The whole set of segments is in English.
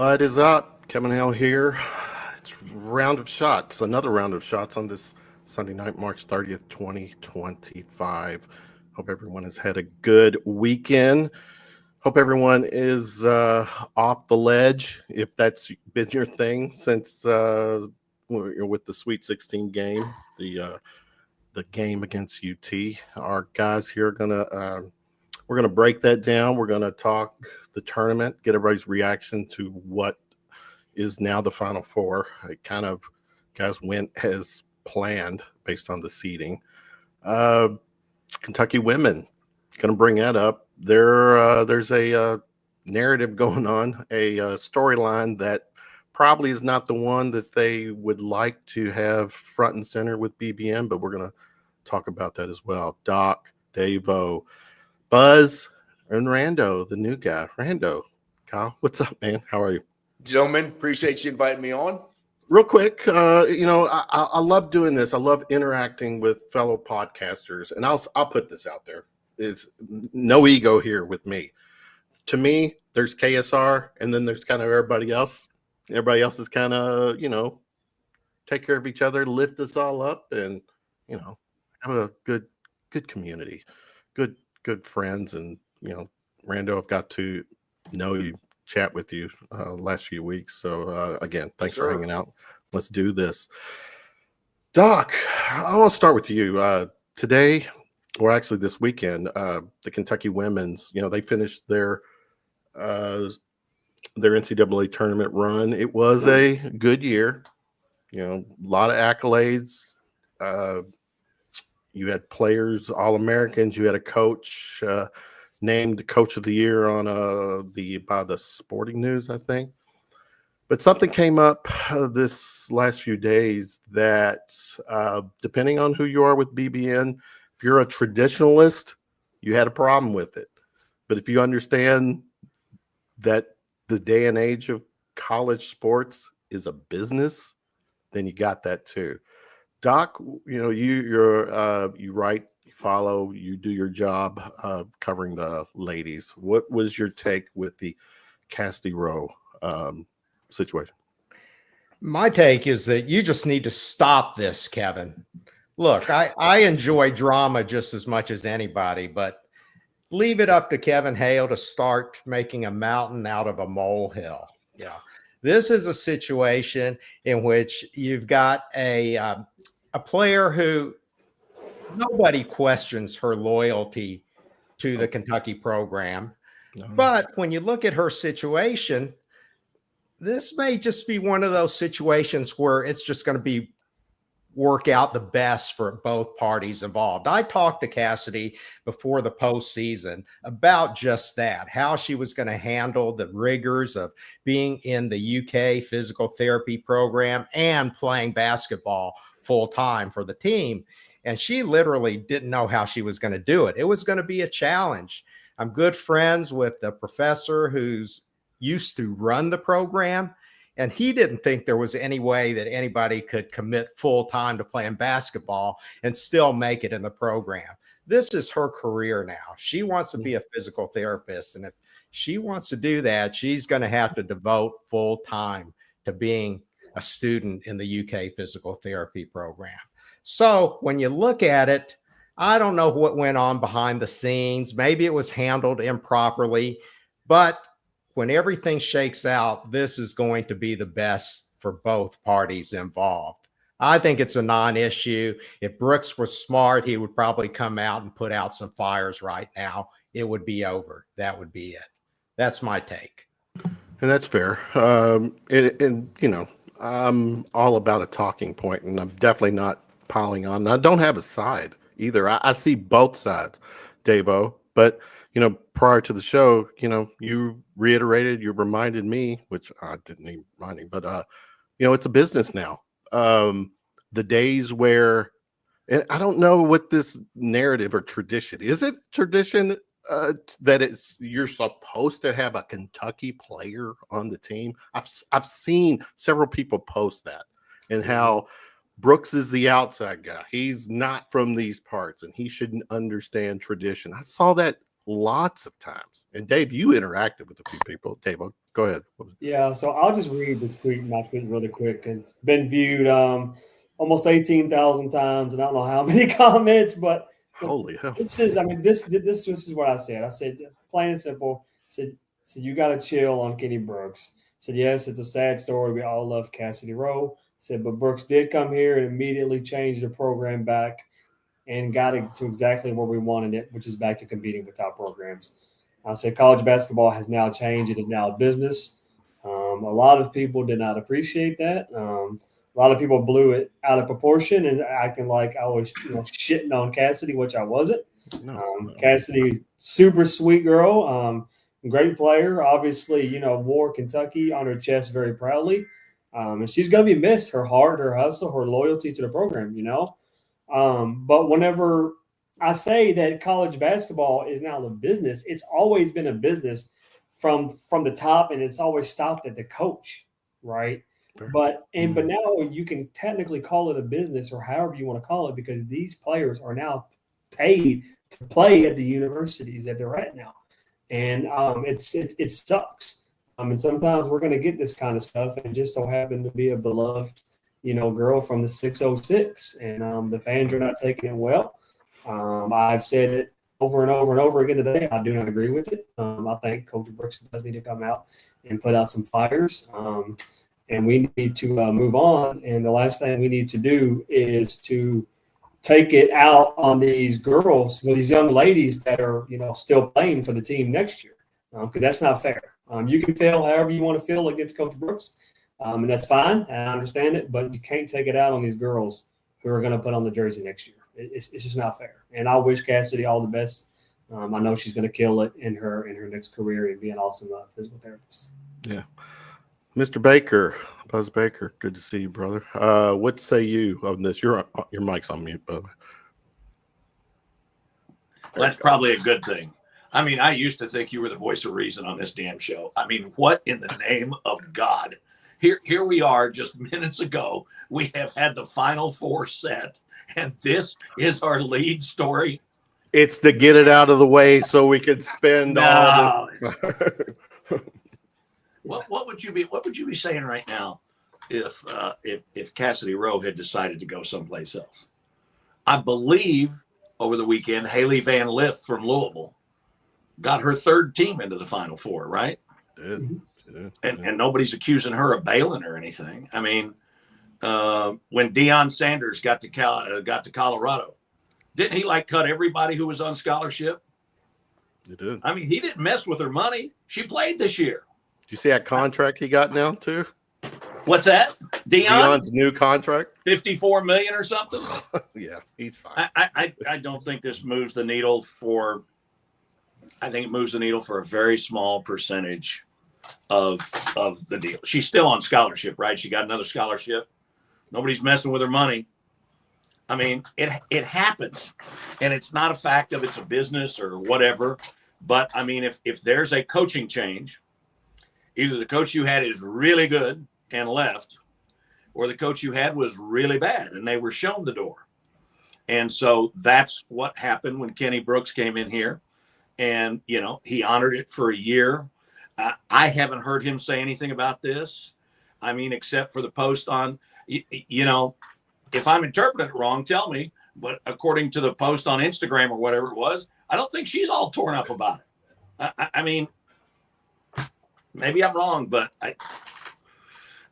What is up? Kevin Hale here. It's round of shots, another round of shots on this Sunday night, March 30th, 2025. Hope everyone has had a good weekend. Hope everyone is off the ledge, if that's been your thing since with the Sweet 16 game, the game against UT. Our guys here are we're gonna break that down. We're gonna talk the tournament, get everybody's reaction to what is now the Final Four. It kind of guys went as planned based on the seeding. Kentucky women, gonna bring that up. There's a narrative going on, a storyline that probably is not the one that they would like to have front and center with BBN, but we're gonna talk about that as well. Doc, Davo, Buzz, and Randow, the new guy. Randow, Kyle, what's up, man? How are you? Gentlemen, appreciate you inviting me on. Real quick, I love doing this. I love interacting with fellow podcasters, and I'll put this out there. It's no ego here with me. To me, there's KSR, and then there's kind of everybody else. Everybody else is kind of, take care of each other, lift us all up, and have a good community, good friends. And Randow, I've got to know you, chat with you last few weeks. So again, thanks for hanging out. Let's do this. Doc, I want to start with you. Today, or actually this weekend, the Kentucky women's, they finished their NCAA tournament run. It was a good year, a lot of accolades. You had players, All-Americans. You had a coach named Coach of the Year on by the Sporting News, I think. But something came up this last few days that, depending on who you are with BBN, if you're a traditionalist, you had a problem with it. But if you understand that the day and age of college sports is a business, then you got that too. Doc, you write, you follow, you do your job covering the ladies. What was your take with the Cassidy Rowe situation? My take is that you just need to stop this, Kevin. Look, I enjoy drama just as much as anybody, but leave it up to Kevin Hale to start making a mountain out of a molehill. Yeah, this is a situation in which you've got a player who nobody questions her loyalty to the Kentucky program. No. But when you look at her situation, this may just be one of those situations where it's just going to work out the best for both parties involved. I talked to Cassidy before the postseason about just that, how she was going to handle the rigors of being in the UK physical therapy program and playing basketball full time for the team. And she literally didn't know how she was going to do it. It was going to be a challenge. I'm good friends with the professor who's used to run the program, and he didn't think there was any way that anybody could commit full time to playing basketball and still make it in the program. This is her career now. She wants to be a physical therapist. And if she wants to do that, she's going to have to devote full time to being a student in the UK physical therapy program. So when you look at it, I don't know what went on behind the scenes. Maybe it was handled improperly, but when everything shakes out, this is going to be the best for both parties involved. I think it's a non-issue. If Brooks was smart, he would probably come out and put out some fires right now. It would be over. That would be it. That's my take. And that's fair. I'm all about a talking point, and I'm definitely not piling on. And I don't have a side either. I see both sides, Davo. But, prior to the show, you reiterated, you reminded me, which I didn't even remind him, but, it's a business now. The days where, and I don't know what this narrative or tradition, is it tradition that you're supposed to have a Kentucky player on the team? I've seen several people post that, and how Brooks is the outside guy. He's not from these parts, and he shouldn't understand tradition. I saw that lots of times. And Dave, you interacted with a few people. Dave, go ahead. Yeah, so I'll just read the tweet, my tweet really quick. It's been viewed almost 18,000 times, and I don't know how many comments, but holy hell. this is this is what I said. I said, plain and simple, said you got to chill on Kenny Brooks. Said, yes, it's a sad story. We all love Cassidy Rowe. Said, but Brooks did come here and immediately change the program back and got it to exactly where we wanted it, which is back to competing with top programs. I said, college basketball has now changed. It is now a business. A lot of people did not appreciate that. A lot of people blew it out of proportion and acting like I was shitting on Cassidy, which I wasn't. No. Cassidy, super sweet girl. Great player, obviously, wore Kentucky on her chest very proudly. And she's going to be missed, her heart, her hustle, her loyalty to the program, But whenever I say that college basketball is now a business, it's always been a business from the top, and it's always stopped at the coach, right? But now you can technically call it a business or however you want to call it, because these players are now paid to play at the universities that they're at now. And it sucks. And sometimes we're going to get this kind of stuff, and just so happen to be a beloved, girl from the 606, and the fans are not taking it well. I've said it over and over and over again today. I do not agree with it. I think Coach Brooks does need to come out and put out some fires, and we need to move on. And the last thing we need to do is to take it out on these girls, these young ladies that are, still playing for the team next year, because that's not fair. You can feel however you want to feel against Coach Brooks, and that's fine. And I understand it, but you can't take it out on these girls who are going to put on the jersey next year. It's just not fair. And I wish Cassidy all the best. I know she's going to kill it in her next career and be an awesome physical therapist. Yeah. Mr. Baker, Buzz Baker, good to see you, brother. What say you on this? Your mic's on mute, brother. Well, that's probably a good thing. I mean, I used to think you were the voice of reason on this damn show. I mean, what in the name of God? Here we are just minutes ago. We have had the Final Four set, and this is our lead story. It's to get it out of the way so we can spend all this. What would you be saying right now if Cassidy Rowe had decided to go someplace else? I believe over the weekend, Haley Van Lith from Louisville got her third team into the Final Four, right? Did. And nobody's accusing her of bailing or anything. I mean, when Deion Sanders got to Colorado, didn't he cut everybody who was on scholarship? He did. I mean, he didn't mess with her money. She played this year. Did you see that contract he got now too? What's that? Deion's new contract, $54 million or something. Yeah, he's fine. I don't think this moves the needle for. I think it moves the needle for a very small percentage of the deal. She's still on scholarship, right? She got another scholarship. Nobody's messing with her money. I mean, it happens, and it's not a fact of it's a business or whatever. But I mean, if there's a coaching change, either the coach you had is really good and left, or the coach you had was really bad and they were shown the door. And so that's what happened when Kenny Brooks came in here, and he honored it for a year. I haven't heard him say anything about this. I mean, except for the post on, if I'm interpreting it wrong, tell me. But according to the post on Instagram or whatever it was, I don't think she's all torn up about it. I mean, maybe I'm wrong, but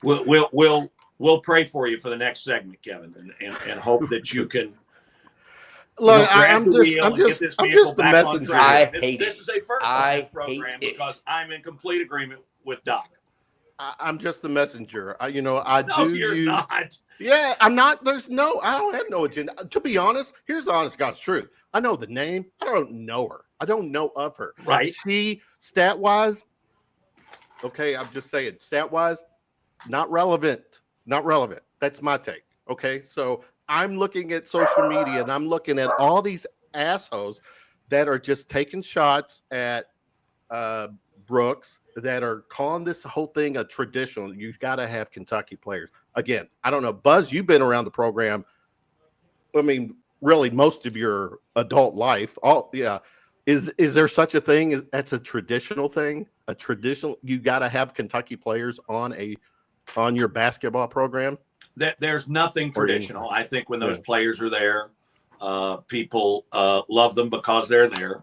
we'll pray for you for the next segment, Kevin, and hope that you can. Look, I'm just the messenger. This is a first on this program because I'm in complete agreement with Doc. I'm just the messenger. You're not. Yeah, I'm not. I don't have no agenda. To be honest, here's the honest God's truth. I know the name. I don't know her. I don't know of her. Right. She, stat-wise, okay, I'm just saying, stat-wise, not relevant. Not relevant. That's my take. Okay, so I'm looking at social media and I'm looking at all these assholes that are just taking shots at Brooks, that are calling this whole thing a traditional. You've got to have Kentucky players. Again, I don't know. Buzz, you've been around the program. I mean, really most of your adult life. Is there such a thing? That's a traditional thing? A traditional, you got to have Kentucky players on your basketball program? There's nothing traditional. I think when those players are there, people love them because they're there.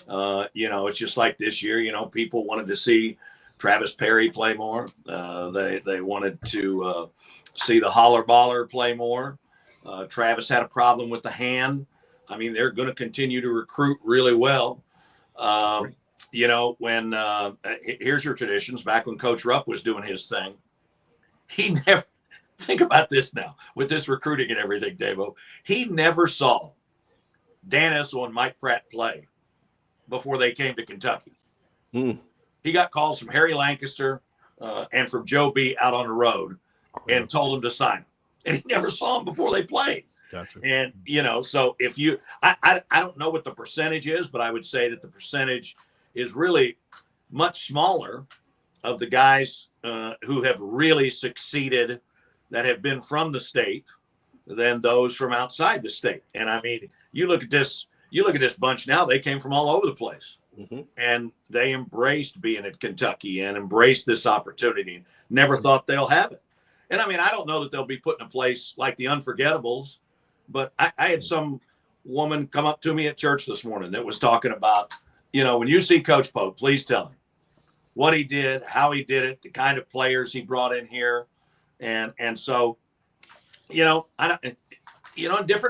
It's just like this year, people wanted to see Travis Perry play more. They wanted to see the holler baller play more. Travis had a problem with the hand. I mean, they're going to continue to recruit really well. When here's your traditions. Back when Coach Rupp was doing his thing, he never, think about this now with this recruiting and everything, Davo. He never saw Dan Issel and Mike Pratt play before they came to Kentucky. He got calls from Harry Lancaster and from Joe B out on the road and told him to sign him. And he never saw them before they played. Gotcha. And, so if you – I don't know what the percentage is, but I would say that the percentage is really much smaller of the guys who have really succeeded that have been from the state than those from outside the state. And, I mean, you look at this bunch now, they came from all over the place. And they embraced being at Kentucky and embraced this opportunity. Never thought they'll have it. And, I mean, I don't know that they'll be put in a place like the Unforgettables, but I had some woman come up to me at church this morning that was talking about, when you see Coach Pope, please tell him what he did, how he did it, the kind of players he brought in here. And so, different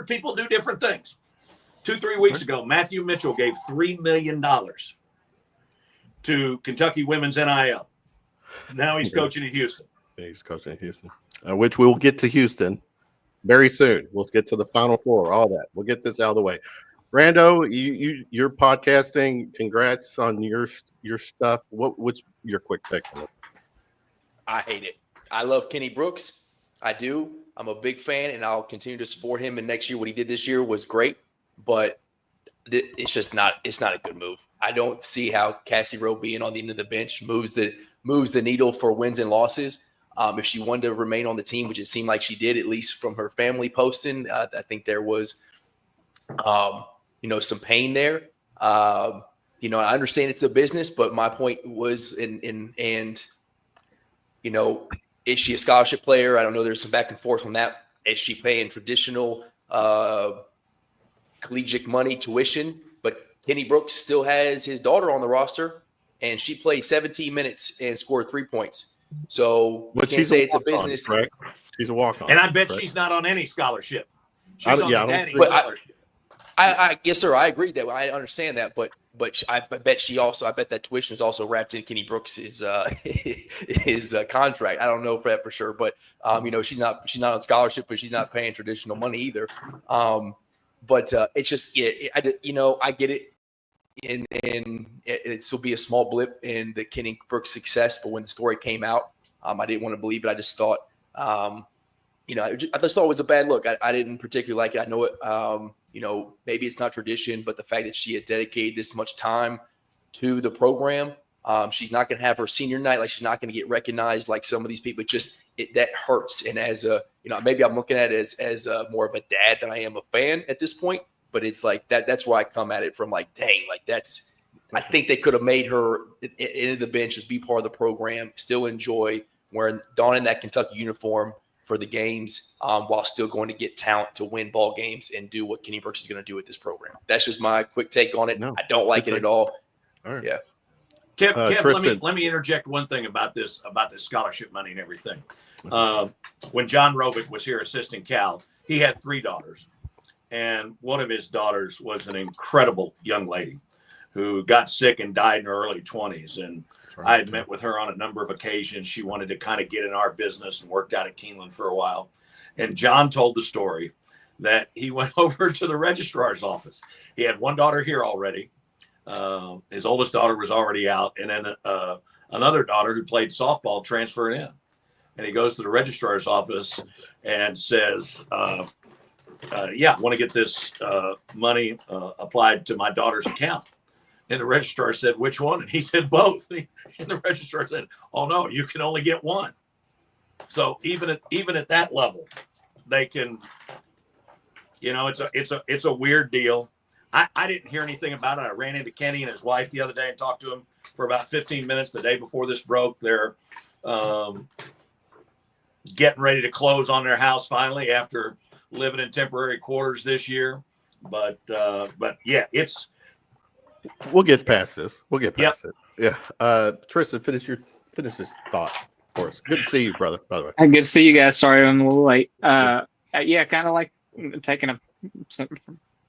people do different things. 2-3 weeks ago, Matthew Mitchell gave $3 million to Kentucky Women's NIL. Now he's coaching at Houston. He's coaching at Houston, which we'll get to Houston very soon. We'll get to the Final Four, all that. We'll get this out of the way. Randow, you're podcasting. Congrats on your stuff. What's your quick take on it? I hate it. I love Kenny Brooks. I do. I'm a big fan, and I'll continue to support him. And next year, what he did this year was great, but it's just not. It's not a good move. I don't see how Cassie Rowe being on the end of the bench moves the needle for wins and losses. If she wanted to remain on the team, which it seemed like she did, at least from her family posting, I think there was, some pain there. I understand it's a business, but my point was, is she a scholarship player? I don't know. There's some back and forth on that. Is she paying traditional collegiate money, tuition? But Kenny Brooks still has his daughter on the roster, and she played 17 minutes and scored 3 points. So we can't say it's a business. Right? She's a walk-on. And I bet she's not on any scholarship. She's on the daddy scholarship. Yes, sir. I agree that. I understand that, but I bet that tuition is also wrapped in Kenny Brooks' his contract. I don't know that for sure, but she's not on scholarship, but she's not paying traditional money either. But it's just I get it. And it still be a small blip in the Kenny Brooks success. But when the story came out, I didn't want to believe it. I just thought, I just thought it was a bad look. I didn't particularly like it. I know it, maybe it's not tradition, but the fact that she had dedicated this much time to the program, she's not going to have her senior night. Like, she's not going to get recognized like some of these people. That hurts. And as maybe I'm looking at it as more of a dad than I am a fan at this point. But it's like that's where I come at it from, like, dang, like I think they could have made her in the bench, just be part of the program, still enjoy donning that Kentucky uniform for the games, while still going to get talent to win ball games and do what Kenny Brooks is going to do with this program. That's just my quick take on it. No, I don't like it at all. All right. Yeah. Kev, let me interject one thing about this scholarship money and everything. When John Robick was here assisting Cal, he had 3 daughters. And one of his daughters was an incredible young lady who got sick and died in her early 20s. And I had met with her on a number of occasions. She wanted to kind of get in our business and worked out at Keeneland for a while. And John told the story that he went over to the registrar's office. He had one daughter here already. His oldest daughter was already out. And then another daughter who played softball transferred in. And he goes to the registrar's office and says, I want to get this money applied to my daughter's account. And the registrar said, which one? And he said, both. And the registrar said, oh, no, you can only get one. So even at that level, they can, it's a weird deal. I didn't hear anything about it. I ran into Kenny and his wife the other day and talked to him for about 15 minutes the day before this broke. They're getting ready to close on their house finally after living in temporary quarters this year. But yeah, it's. We'll get past this. We'll get past it. Yeah. Tristan, finish this thought for us. Good to see you, brother, by the way. Good to see you guys. Sorry I'm a little late. Yeah, kind of like taking a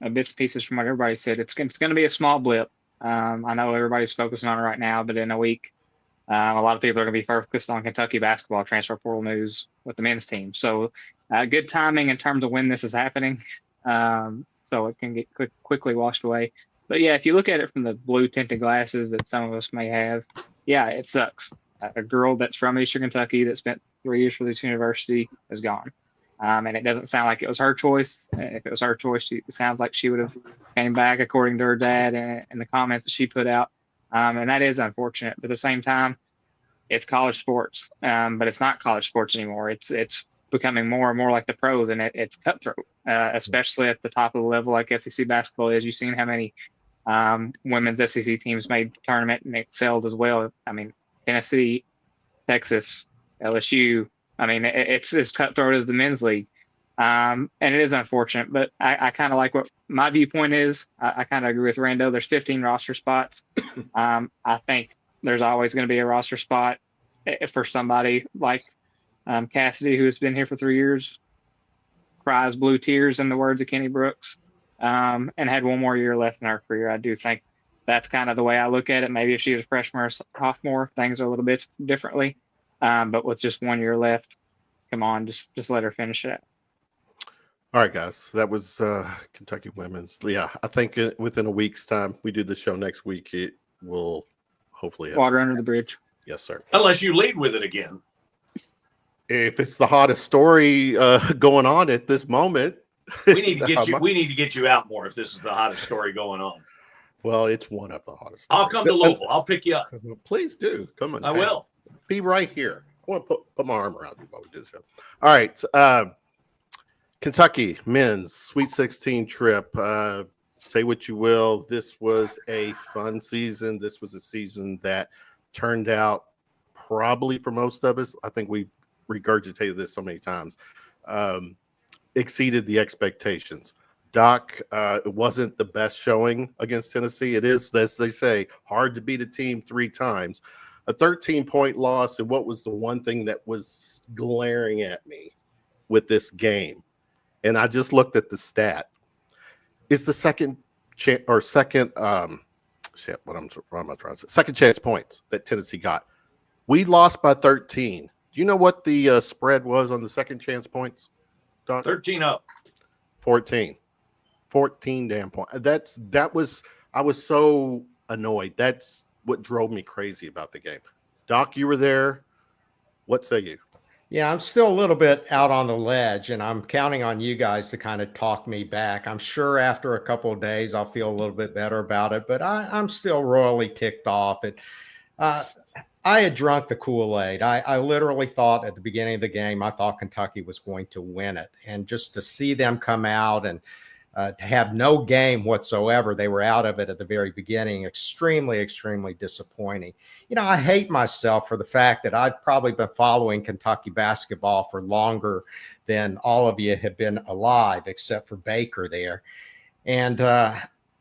bits and pieces from what everybody said. It's going to be a small blip. I know everybody's focusing on it right now, but in a week, a lot of people are going to be focused on Kentucky basketball transfer portal news with the men's team. So good timing in terms of when this is happening. So it can get quickly washed away. But yeah, if you look at it from the blue tinted glasses that some of us may have, yeah, it sucks. A girl that's from Eastern Kentucky that spent 3 years for this university is gone. And it doesn't sound like it was her choice. If it was her choice, it sounds like she would have came back according to her dad and the comments that she put out. And that is unfortunate. But at the same time, it's college sports, but it's not college sports anymore. It's becoming more and more like the pros, and it's cutthroat, especially at the top of the level like SEC basketball is. You've seen how many women's SEC teams made the tournament and excelled as well. I mean, Tennessee, Texas, LSU. I mean, it's as cutthroat as the men's league. And it is unfortunate, but I kind of like what my viewpoint is. I kind of agree with Randow. There's 15 roster spots. I think there's always going to be a roster spot for somebody like Cassidy, who has been here for 3 years, cries blue tears in the words of Kenny Brooks, and had one more year left in her career. I do think that's kind of the way I look at it. Maybe if she was a freshman or sophomore, things are a little bit differently. But with just 1 year left, come on, just let her finish it. All right, guys. That was Kentucky women's. Yeah, I think within a week's time, we do the show next week, it will hopefully have Water under the bridge. Yes, sir. Unless you lead with it again. If it's the hottest story going on at this moment, We need to get you out more if this is the hottest story going on. Well, it's one of the hottest. I'll come to Louisville. I'll pick you up. Please do. Come on. I will. Be right here. I want to put my arm around you while we do this show. All right. Kentucky men's Sweet 16 trip. Say what you will. This was a fun season. This was a season that turned out probably for most of us. I think we've regurgitated this so many times. Exceeded the expectations. Doc, it wasn't the best showing against Tennessee. It is, as they say, hard to beat a team 3 times. A 13-point loss, and what was the one thing that was glaring at me with this game? And I just looked at the stat. It's the second chance points that Tennessee got. We lost by 13. Do you know what the spread was on the second chance points, Doc? 13-0. 14 damn points. I was so annoyed. That's what drove me crazy about the game. Doc, you were there. What say you? Yeah, I'm still a little bit out on the ledge, and I'm counting on you guys to kind of talk me back. I'm sure after a couple of days I'll feel a little bit better about it, but I'm still royally ticked off. I had drunk the Kool-Aid. I literally thought at the beginning of the game, I thought Kentucky was going to win it. And just to see them come out and to have no game whatsoever, they were out of it at the very beginning, extremely, extremely disappointing. You know, I hate myself for the fact that I've probably been following Kentucky basketball for longer than all of you have been alive, except for Baker there. And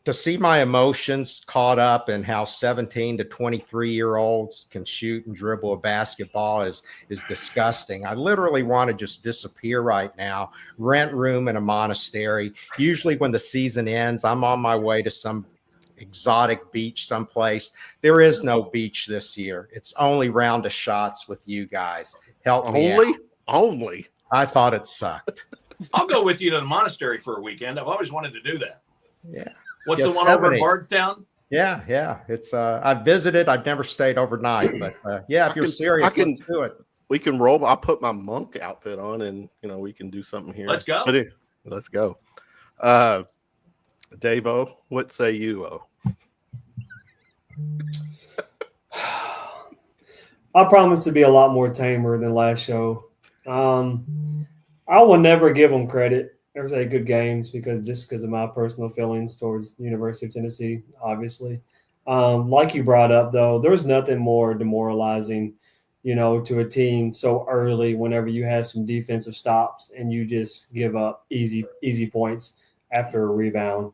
to see my emotions caught up in how 17 to 23-year-olds can shoot and dribble a basketball is disgusting. I literally want to just disappear right now, rent room in a monastery. Usually when the season ends, I'm on my way to some exotic beach someplace. There is no beach this year. It's only round of shots with you guys. Help me out. Only? I thought it sucked. I'll go with you to the monastery for a weekend. I've always wanted to do that. Yeah. What's the one over in Bardstown? Yeah. It's I've visited. I've never stayed overnight, but yeah, if you're serious, let's do it. We can roll. I'll put my monk outfit on, and we can do something here. Let's go. Let's go. Dave-O, what say you? I promise to be a lot more tamer than last show. I will never give them credit there was good games because of my personal feelings towards the University of Tennessee, obviously. Like you brought up, though, there's nothing more demoralizing, to a team so early whenever you have some defensive stops and you just give up easy points after a rebound.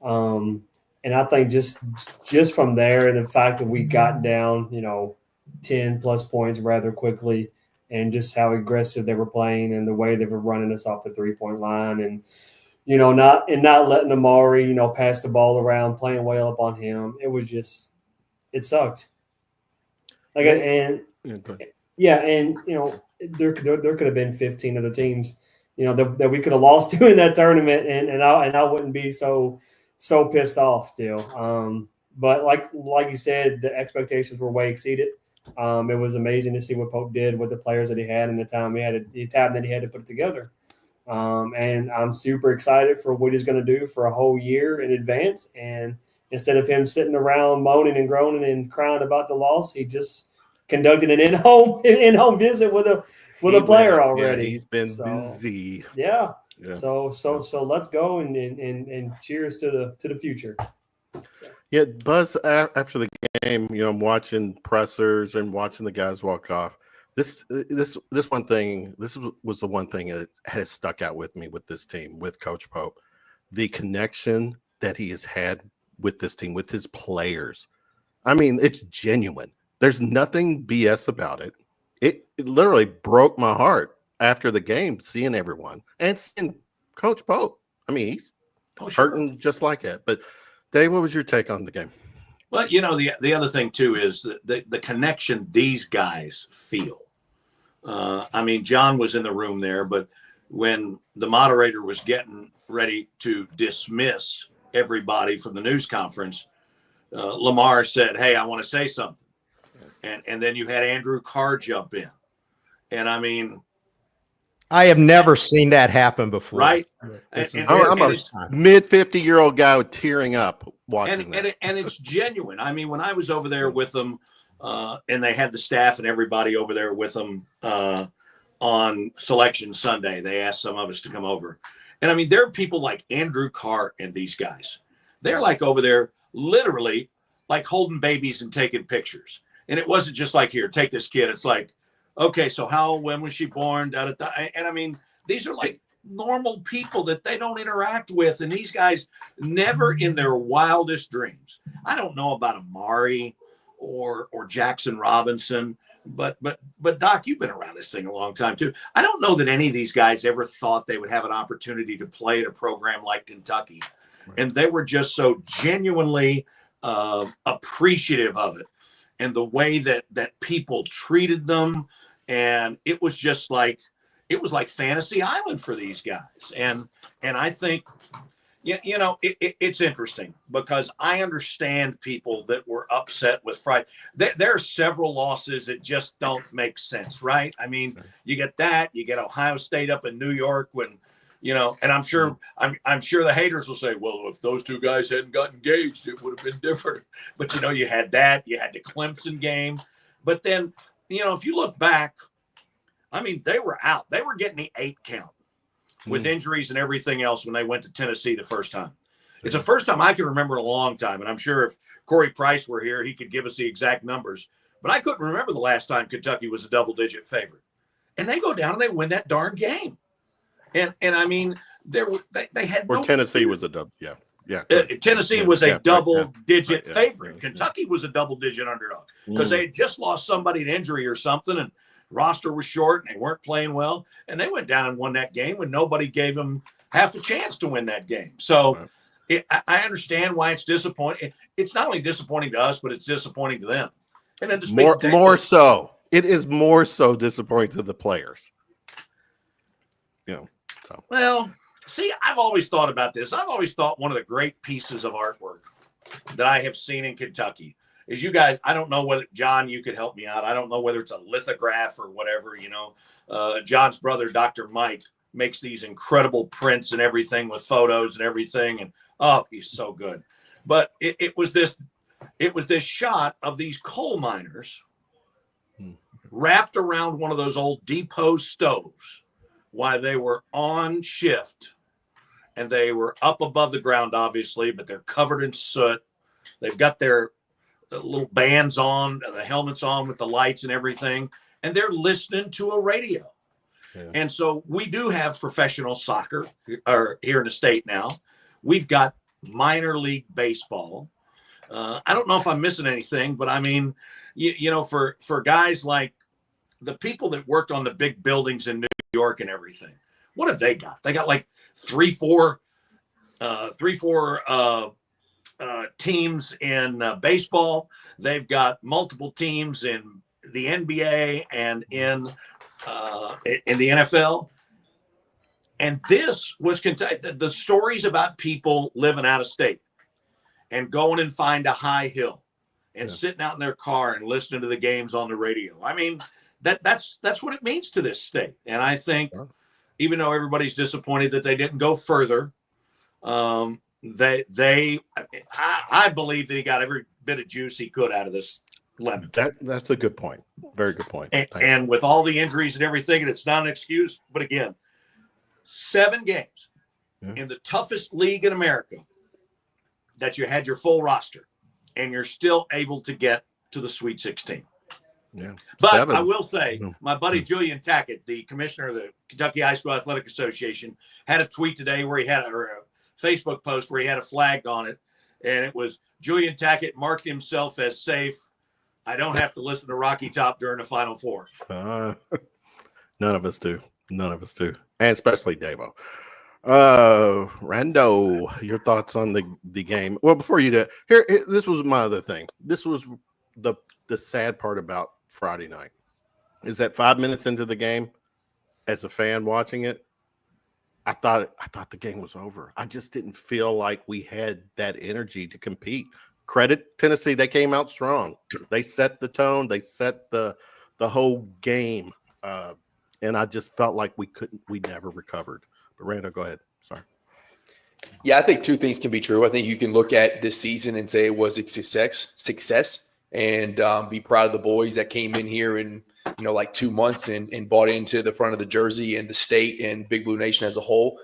And I think just from there, and the fact that we got down, 10 plus points rather quickly, and just how aggressive they were playing and the way they were running us off the 3-point line, and not letting Amari, pass the ball around, playing well up on him. It was just, it sucked. There could have been 15 other teams, that we could have lost to in that tournament, and I wouldn't be so pissed off still. But like you said, the expectations were way exceeded. It was amazing to see what Pope did with the players that he had and the time that he had to put it together. And I'm super excited for what he's going to do for a whole year in advance. And instead of him sitting around moaning and groaning and crying about the loss, he just conducted an in-home visit with a player already. Yeah, he's been busy. Yeah. So let's go and cheers to the future. Yeah, Buzz, after the game, I'm watching pressers and watching the guys walk off. This was the one thing that has stuck out with me with this team, with Coach Pope, the connection that he has had with this team, with his players. I mean, it's genuine. There's nothing BS about it. It literally broke my heart after the game, seeing everyone and seeing Coach Pope. I mean, he's hurting just like that. But Dave, what was your take on the game? Well, the other thing too is the connection these guys feel. John was in the room there, but when the moderator was getting ready to dismiss everybody from the news conference, Lamar said, "Hey, I want to say something," and then you had Andrew Carr jump in, and I have never seen that happen before. Right? I'm a mid-50-year-old guy tearing up watching that. And it's genuine. When I was over there with them, and they had the staff and everybody over there with them on Selection Sunday, they asked some of us to come over. And there are people like Andrew Carr and these guys. They're like over there literally like holding babies and taking pictures. And it wasn't just like, here, take this kid. It's like, okay, so when was she born? Da, da, da. And these are like normal people that they don't interact with. And these guys never in their wildest dreams. I don't know about Amari or Jackson Robinson, but Doc, you've been around this thing a long time too. I don't know that any of these guys ever thought they would have an opportunity to play at a program like Kentucky. Right. And they were just so genuinely appreciative of it and the way that people treated them. And it was just like, it was like Fantasy Island for these guys. And I think, it's interesting because I understand people that were upset with Friday. There are several losses that just don't make sense, right? You get that, you get Ohio State up in New York when, and I'm sure the haters will say, well, if those two guys hadn't got engaged, it would have been different. But, you had that, you had the Clemson game. But then, if you look back, they were out. They were getting the 8 count with injuries and everything else when they went to Tennessee the first time. It's the first time I can remember in a long time. And I'm sure if Corey Price were here, he could give us the exact numbers. But I couldn't remember the last time Kentucky was a double-digit favorite. And they go down and they win that darn game. And they had Tennessee was a double, yeah. Yeah. Tennessee was a double-digit favorite. Kentucky was a double-digit underdog because they had just lost somebody to injury or something, and roster was short, and they weren't playing well. And they went down and won that game when nobody gave them half a chance to win that game. So I understand why it's disappointing. It's not only disappointing to us, but it's disappointing to them. And then more so. It is more so disappointing to the players. Well, see, I've always thought about this. I've always thought one of the great pieces of artwork that I have seen in Kentucky is you guys. I don't know whether, John, you could help me out. I don't know whether it's a lithograph or whatever, John's brother, Dr. Mike, makes these incredible prints and everything with photos and everything. And he's so good. But it was this shot of these coal miners wrapped around one of those old depot stoves while they were on shift and they were up above the ground, obviously, but they're covered in soot. They've got their little bands on, the helmets on with the lights and everything, and they're listening to a radio. Yeah. And so we do have professional soccer here in the state now. We've got minor league baseball. I don't know if I'm missing anything, but I mean, you know, for guys like the people that worked on the big buildings in New York and everything, what have they got? They got like three, four teams in baseball. They've got multiple teams in the NBA and in the NFL. And this was the stories about people living out of state and going and find a high hill and sitting out in their car and listening to the games on the radio. I mean, that's what it means to this state. And I think even though everybody's disappointed that they didn't go further, I believe that he got every bit of juice he could out of this lemon. That's a good point. Very good point. And with all the injuries and everything, and it's not an excuse, but again, 7 games in the toughest league in America that you had your full roster, and you're still able to get to the Sweet 16. Yeah. But 7. I will say, my buddy Julian Tackett, the commissioner of the Kentucky High School Athletic Association, had a tweet today where he had a Facebook post where he had a flag on it, and it was Julian Tackett marked himself as safe. I don't have to listen to Rocky Top during the Final Four. None of us do. None of us do. And especially Davo. Randow, your thoughts on the game? Well, before you do, here, this was my other thing. This was the sad part about Friday night is that 5 minutes into the game, as a fan watching it, I thought the game was over. I just didn't feel like we had that energy to compete. Credit Tennessee, they came out strong. They set the tone. They set the whole game, and I just felt like we never recovered. But Randow, go ahead. Sorry. Yeah, I think 2 things can be true. I think you can look at this season and say it was a success, and be proud of the boys that came in here in like 2 months and bought into the front of the jersey and the state and Big Blue Nation as a whole.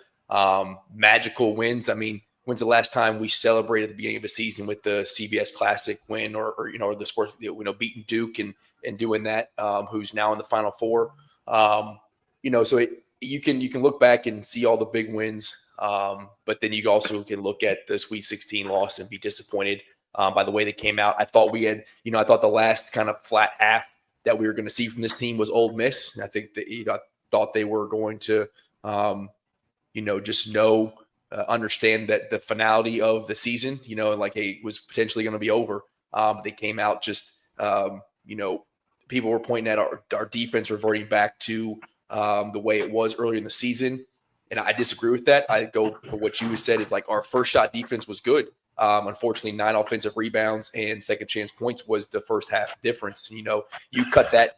Magical wins. I mean, when's the last time we celebrated the beginning of a season with the CBS Classic win or the sports, beating Duke and doing that, who's now in the Final Four. So you can look back and see all the big wins, but then you also can look at the Sweet 16 loss and be disappointed by the way they came out. I thought we had, I thought the last kind of flat half that we were going to see from this team was Ole Miss. And I think that I thought they were going to, understand that the finality of the season, was potentially going to be over. They came out just, people were pointing at our defense reverting back to the way it was earlier in the season. And I disagree with that. I go for what you said is like our first shot defense was good. Unfortunately, 9 offensive rebounds and second chance points was the first half difference. You cut that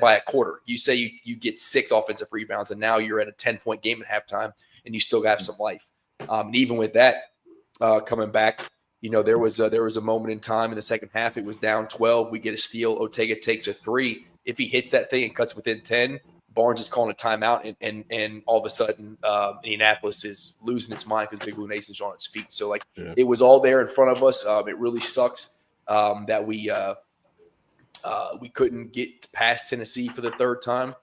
by a quarter. You say you get 6 offensive rebounds and now you're at a 10-point game at halftime and you still have some life. And even with that coming back, there was a moment in time in the second half. It was down 12. We get a steal. Ortega takes a 3. If he hits that thing and cuts within 10, Barnes is calling a timeout, and all of a sudden Indianapolis is losing its mind because Big Blue Nation's on its feet. So It was all there in front of us. It really sucks that we couldn't get past Tennessee for the 3rd time.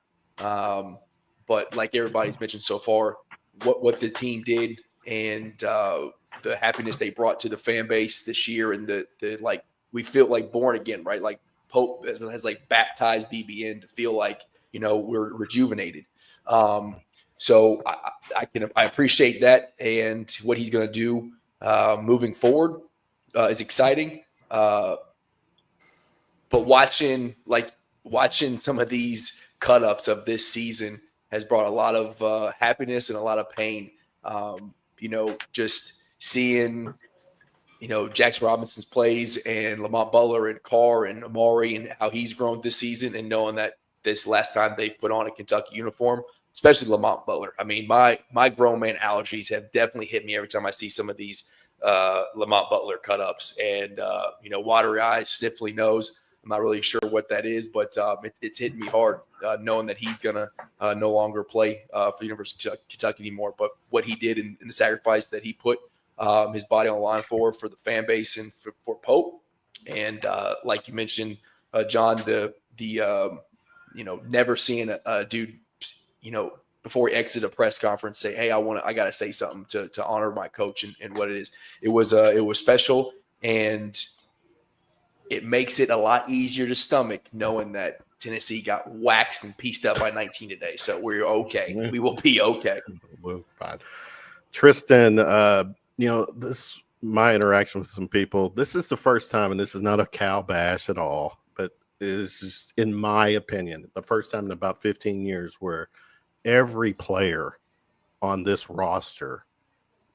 But like everybody's mentioned so far, what the team did and the happiness they brought to the fan base this year, and the we feel like born again, right? Like Pope has baptized BBN to feel like we're rejuvenated. So I appreciate that, and what he's going to do moving forward is exciting. But watching some of these cut-ups of this season has brought a lot of happiness and a lot of pain. Just seeing Jackson Robinson's plays and Lamont Butler and Carr and Amari and how he's grown this season, and knowing that this last time they put on a Kentucky uniform, especially Lamont Butler. I mean, my grown man allergies have definitely hit me every time I see some of these Lamont Butler cut-ups, and watery eyes, sniffly nose. I'm not really sure what that is, but it's hitting me hard knowing that he's gonna no longer play for the University of Kentucky anymore. But what he did and the sacrifice that he put his body on the line for the fan base and for Pope, and like you mentioned, John, the never seeing a dude, before he exited a press conference say, hey, I got to say something to honor my coach and what it is. It was special, and it makes it a lot easier to stomach knowing that Tennessee got waxed and pieced up by 19 today. So we're okay. We will be okay. We're fine. Tristan, my interaction with some people, this is the first time, and this is not a cow bash at all, but it is just, in my opinion, the first time in about 15 years where every player on this roster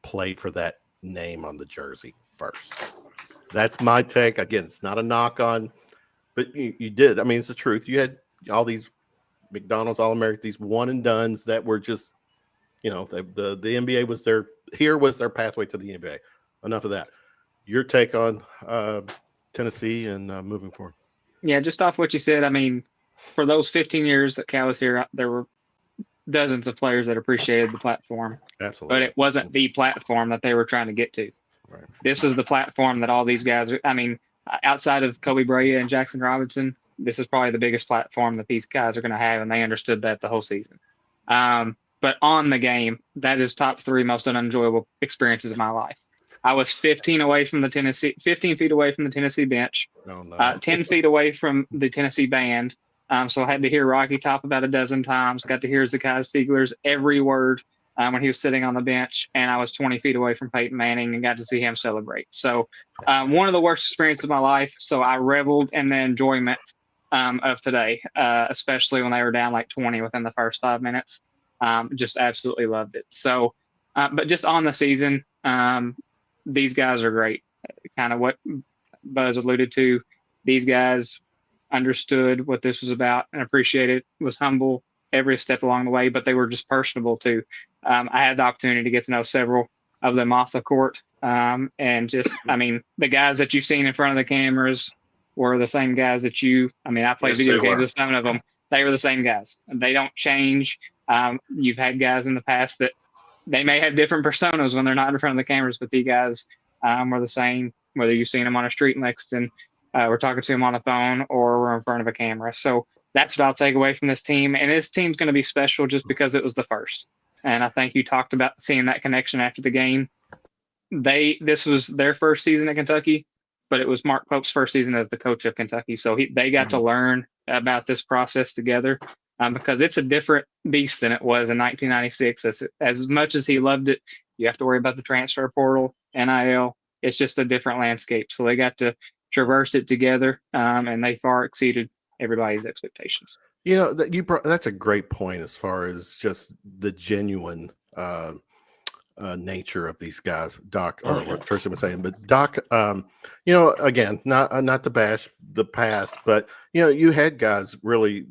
played for that name on the jersey first. That's my take. Again, it's not a knock on, but you did. I mean, it's the truth. You had all these McDonald's All-Americans, these one and dones that were just, the NBA was their pathway to the NBA. Enough of that. Your take on Tennessee and moving forward. Yeah, just off what you said, I mean, for those 15 years that Cal was here, there were dozens of players that appreciated the platform. Absolutely. But it wasn't the platform that they were trying to get to. Right. This is the platform that all these guys, outside of Kobe Bryant and Jackson Robinson, this is probably the biggest platform that these guys are going to have, and they understood that the whole season. But on the game, that is top 3 most unenjoyable experiences of my life. I was 15 feet away from the Tennessee bench, 10 feet away from the Tennessee band. So I had to hear Rocky Top about a dozen times. Got to hear Zakai Stiegler's every word when he was sitting on the bench, and I was 20 feet away from Peyton Manning and got to see him celebrate. So one of the worst experiences of my life. So I reveled in the enjoyment of today, especially when they were down like 20 within the first 5 minutes. Just absolutely loved it. So, but just on the season, these guys are great. Kind of what Buzz alluded to. These guys understood what this was about and appreciated, was humble every step along the way, but they were just personable too. I had the opportunity to get to know several of them off the court. And just, the guys that you've seen in front of the cameras were the same guys that I played video games with some of them. They were the same guys. They don't change. You've had guys in the past that they may have different personas when they're not in front of the cameras, but these guys were the same, whether you've seen them on a street in Lexington, we're talking to him on the phone, or we're in front of a camera. So that's what I'll take away from this team. And this team's going to be special just because it was the first. And I think you talked about seeing that connection after the game. This was their first season at Kentucky, but it was Mark Pope's first season as the coach of Kentucky. So they got to learn about this process together because it's a different beast than it was in 1996. As much as he loved it, you have to worry about the transfer portal, NIL. It's just a different landscape. So they got to traverse it together, and they far exceeded everybody's expectations. That's a great point as far as just the genuine nature of these guys, Doc, or what Tristan was saying. But Doc, again, not to bash the past, but you had guys really,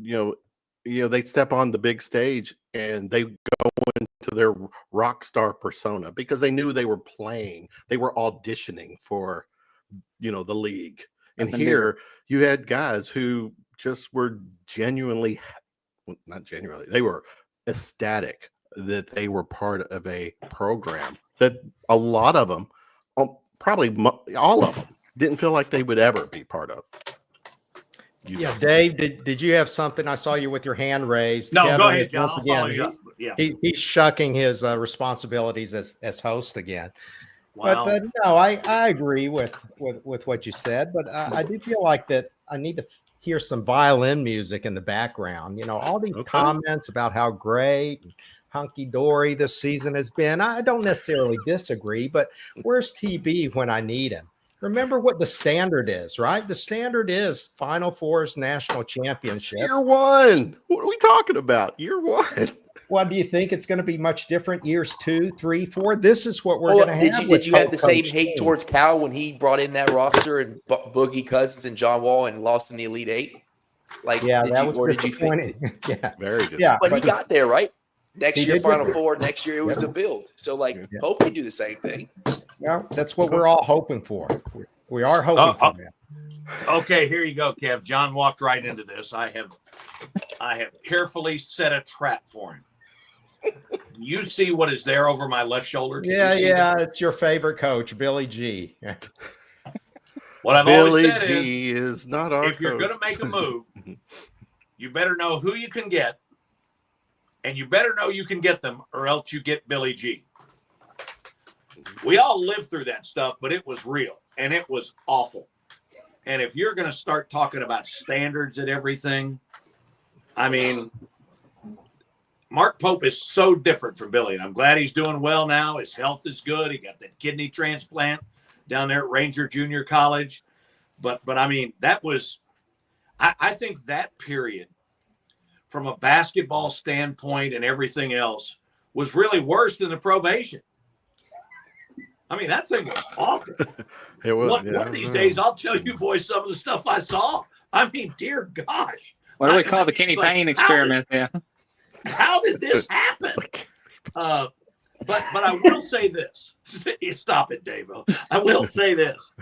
they step on the big stage and they go into their rock star persona because they knew they were playing, they were auditioning for the league. And here you had guys who just were they were ecstatic that they were part of a program that a lot of them, probably all of them, didn't feel like they would ever be part of. Yeah, Dave, did you have something? I saw you with your hand raised. No, Kevin, go ahead, John. I'll follow you up. Yeah. He's shucking his responsibilities as host again. Wow. But no, I agree with what you said, but I do feel like that I need to hear some violin music in the background. All these comments about how great and hunky-dory this season has been. I don't necessarily disagree, but where's TB when I need him? Remember what the standard is, right? The standard is Final Four's national championship. Year one. What are we talking about? Year one. Well, do you think it's going to be much different years 2, 3, 4? This is what we're going to have. Did you have the same hate towards Cal when he brought in that roster and Boogie Cousins and John Wall and lost in the Elite Eight? Did you think? Yeah, very good. Yeah, but he got there, right? Next year, Final Four. Next year, it was a build. So, Pope can do the same thing. Well, that's what we're all hoping for. We are hoping for that. Okay, here you go, Kev. John walked right into this. I have carefully set a trap for him. You see what is there over my left shoulder? Can you Yeah, see yeah, that? it's your favorite coach, Billy G. What I've Billy always said G is not our if you're going to coach. make a move, you better know who you can get, and you better know you can get them, or else you get Billy G. We all lived through that stuff, but it was real, and it was awful. And if you're going to start talking about standards and everything, I mean, Mark Pope is so different from Billy, and I'm glad he's doing well now. His health is good. He got that kidney transplant down there at Ranger Junior College. But I mean, that was – I think that period from a basketball standpoint and everything else was really worse than the probation. I mean, that thing was awful. It was, One of these days, I'll tell you boys some of the stuff I saw. I mean, dear gosh. What do we call the Kenny It's like, Payne experiment? Yeah. How did this happen? But I will say this. Stop it, Davo. I will say this.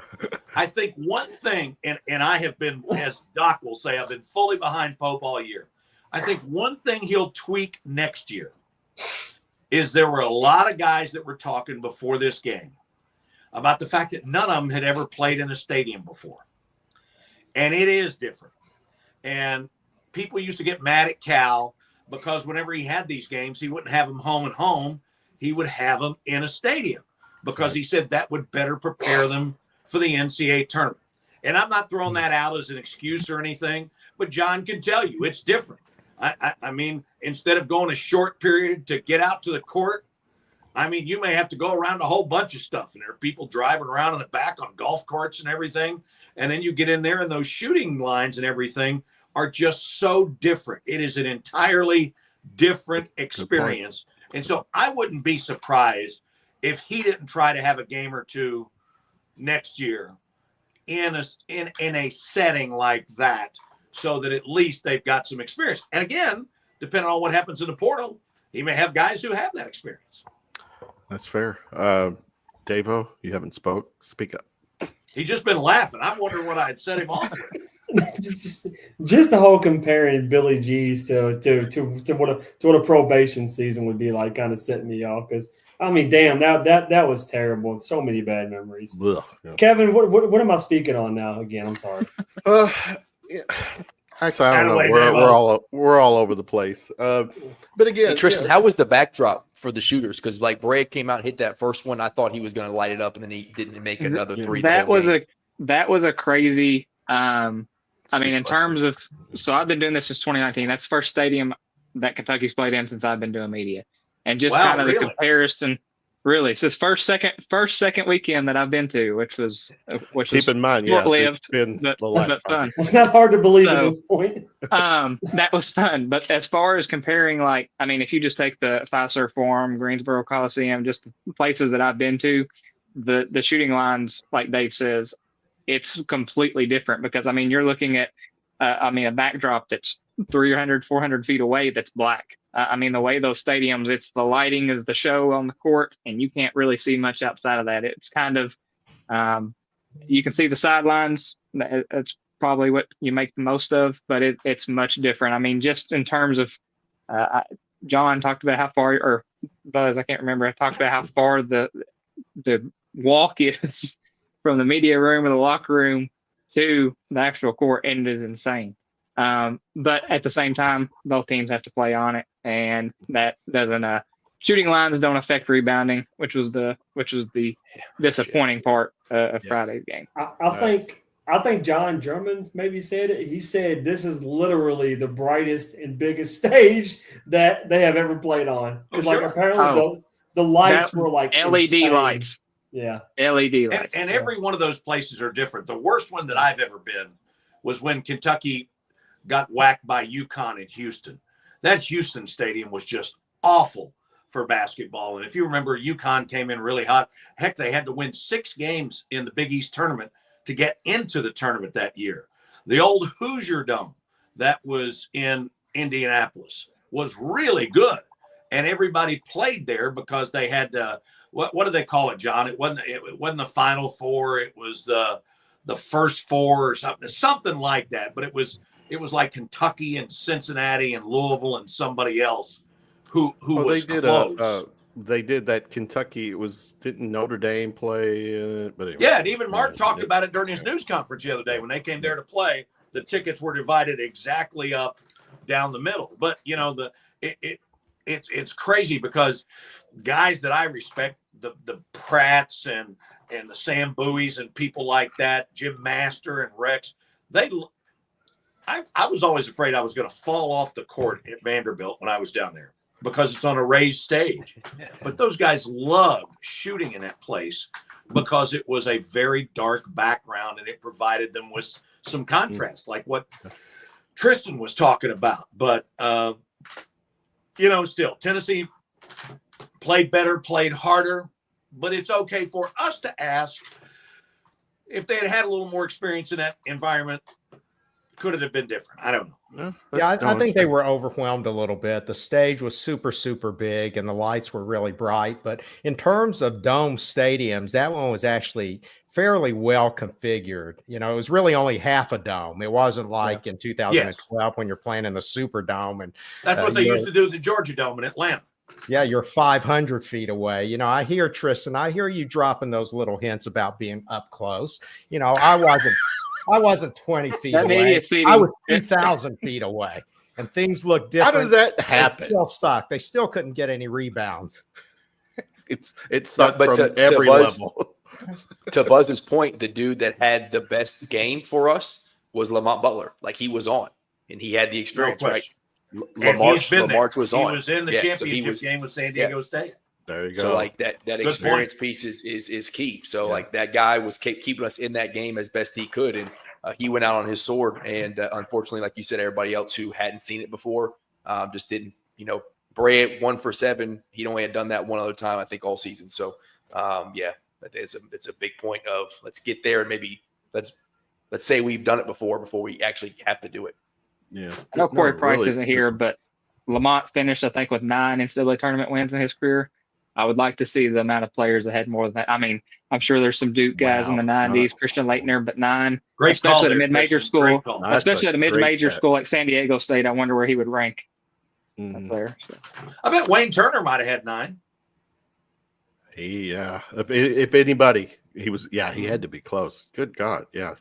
I think one thing, and I have been, as Doc will say, I've been fully behind Pope all year. I think one thing he'll tweak next year is there were a lot of guys that were talking before this game about the fact that none of them had ever played in a stadium before. And it is different. And people used to get mad at Cal because whenever he had these games, he wouldn't have them home and home. He would have them in a stadium because he said that would better prepare them for the NCAA tournament. And I'm not throwing that out as an excuse or anything, but John can tell you it's different. I mean, instead of going a short period to get out to the court, I mean, you may have to go around a whole bunch of stuff, and there are people driving around in the back on golf carts and everything. And then you get in there, and those shooting lines and everything are just so different. It is an entirely different experience. And so I wouldn't be surprised if he didn't try to have a game or two next year in a setting like that, so that at least they've got some experience. And again, depending on what happens in the portal, he may have guys who have that experience. That's fair. Davo, you haven't spoke. Speak up. He's just been laughing. I'm wondering what I'd set him off with. just the whole comparing Billy G's to what a probation season would be like kind of set me off, because I mean, damn, that was terrible. So many bad memories. Ugh, yeah. Kevin, what am I speaking on now? Again, I'm sorry. Yeah. Actually, I don't know. Attaboy, We're all over the place. But again, Hey, Tristan, yeah. how was the backdrop for the shooters? Because like Brea came out and hit that first one, I thought he was going to light it up, and then he didn't make another three. That was a crazy. I mean, in terms of, so I've been doing this since 2019. That's the first stadium that Kentucky's played in since I've been doing media, and just Wow, kind of really? the comparison. Really, it's his first second weekend that I've been to, which was Keep in mind, yeah, short-lived, it's been but the last fun. time. It's not hard to believe So- at this point. That was fun. But as far as comparing, like, I mean, if you just take the Fiserv Forum, Greensboro Coliseum, just the places that I've been to, the shooting lines, like Dave says, it's completely different because, I mean, you're looking at, a backdrop that's 300, 400 feet away that's black. I mean, the way those stadiums, it's the lighting is the show on the court, and you can't really see much outside of that. It's kind of, you can see the sidelines. That's probably what you make the most of, but it's much different. I mean, just in terms of, John talked about how far, or Buzz, I can't remember, I talked about how far the walk is from the media room or the locker room to the actual court, and it is insane. But at the same time, both teams have to play on it, and that doesn't. Shooting lines don't affect rebounding, which was the disappointing part of Friday's game. I think John German maybe said it. He said this is literally the brightest and biggest stage that they have ever played on. Because apparently the lights were like LED insane. lights. Yeah, LED lights. And every one of those places are different. The worst one that I've ever been was when Kentucky got whacked by UConn in Houston. That Houston stadium was just awful for basketball. And if you remember, UConn came in really hot. Heck, they had to win 6 games in the Big East tournament to get into the tournament that year. The old Hoosier Dome that was in Indianapolis was really good. And everybody played there because they had what do they call it, John? It wasn't the Final Four. It was the first four or something like that. But it was like Kentucky and Cincinnati and Louisville and somebody else who was close. They did that Kentucky. Didn't Notre Dame play? But anyway. Yeah, and even Mark talked about it during his news conference the other day when they came there to play. The tickets were divided exactly up down the middle. But you know, it's crazy because guys that I respect, the Pratts and the Sam Bowies and people like that, Jim Master and Rex, I was always afraid I was going to fall off the court at Vanderbilt when I was down there because it's on a raised stage. But those guys loved shooting in that place because it was a very dark background and it provided them with some contrast, like what Tristan was talking about. But, you know, still, Tennessee played better, played harder, but it's okay for us to ask if they had a little more experience in that environment. Could it have been different? I don't know. I think they were overwhelmed a little bit. The stage was super, super big and the lights were really bright. But in terms of dome stadiums, that one was actually fairly well configured. You know, it was really only half a dome. It wasn't like in 2012 when you're playing in the Superdome. And that's what they used to do at the Georgia Dome in Atlanta. Yeah, you're 500 feet away. You know, I hear Tristan, I hear you dropping those little hints about being up close. You know, I wasn't 20 feet away. I was 2,000 feet away, and things look different. How does that happen? They still suck. They still couldn't get any rebounds. It sucked but from to every level. To Buzz's point, the dude that had the best game for us was Lamont Butler. Like, he was on, and he had the experience, right? Lamarche was on. He was in the championship game with San Diego State. There you go. So like that experience piece is key. So like that guy was keeping us in that game as best he could, and he went out on his sword. And unfortunately, like you said, everybody else who hadn't seen it before just didn't. You know, Bray 1 for 7. He only had done that one other time, I think, all season. So it's a big point of let's get there and maybe let's say we've done it before we actually have to do it. Yeah, I know Corey Price isn't here, but Lamont finished, I think, with 9 NCAA tournament wins in his career. I would like to see the amount of players that had more than that. I mean, I'm sure there's some Duke guys in the 90s, Christian Leitner, but 9, great especially at a there, mid-major Tristan. school, especially at a mid-major school like San Diego State. I wonder where he would rank up there. So. I bet Wayne Turner might have had 9. If anybody, he was. Yeah, he had to be close. Good God, yeah.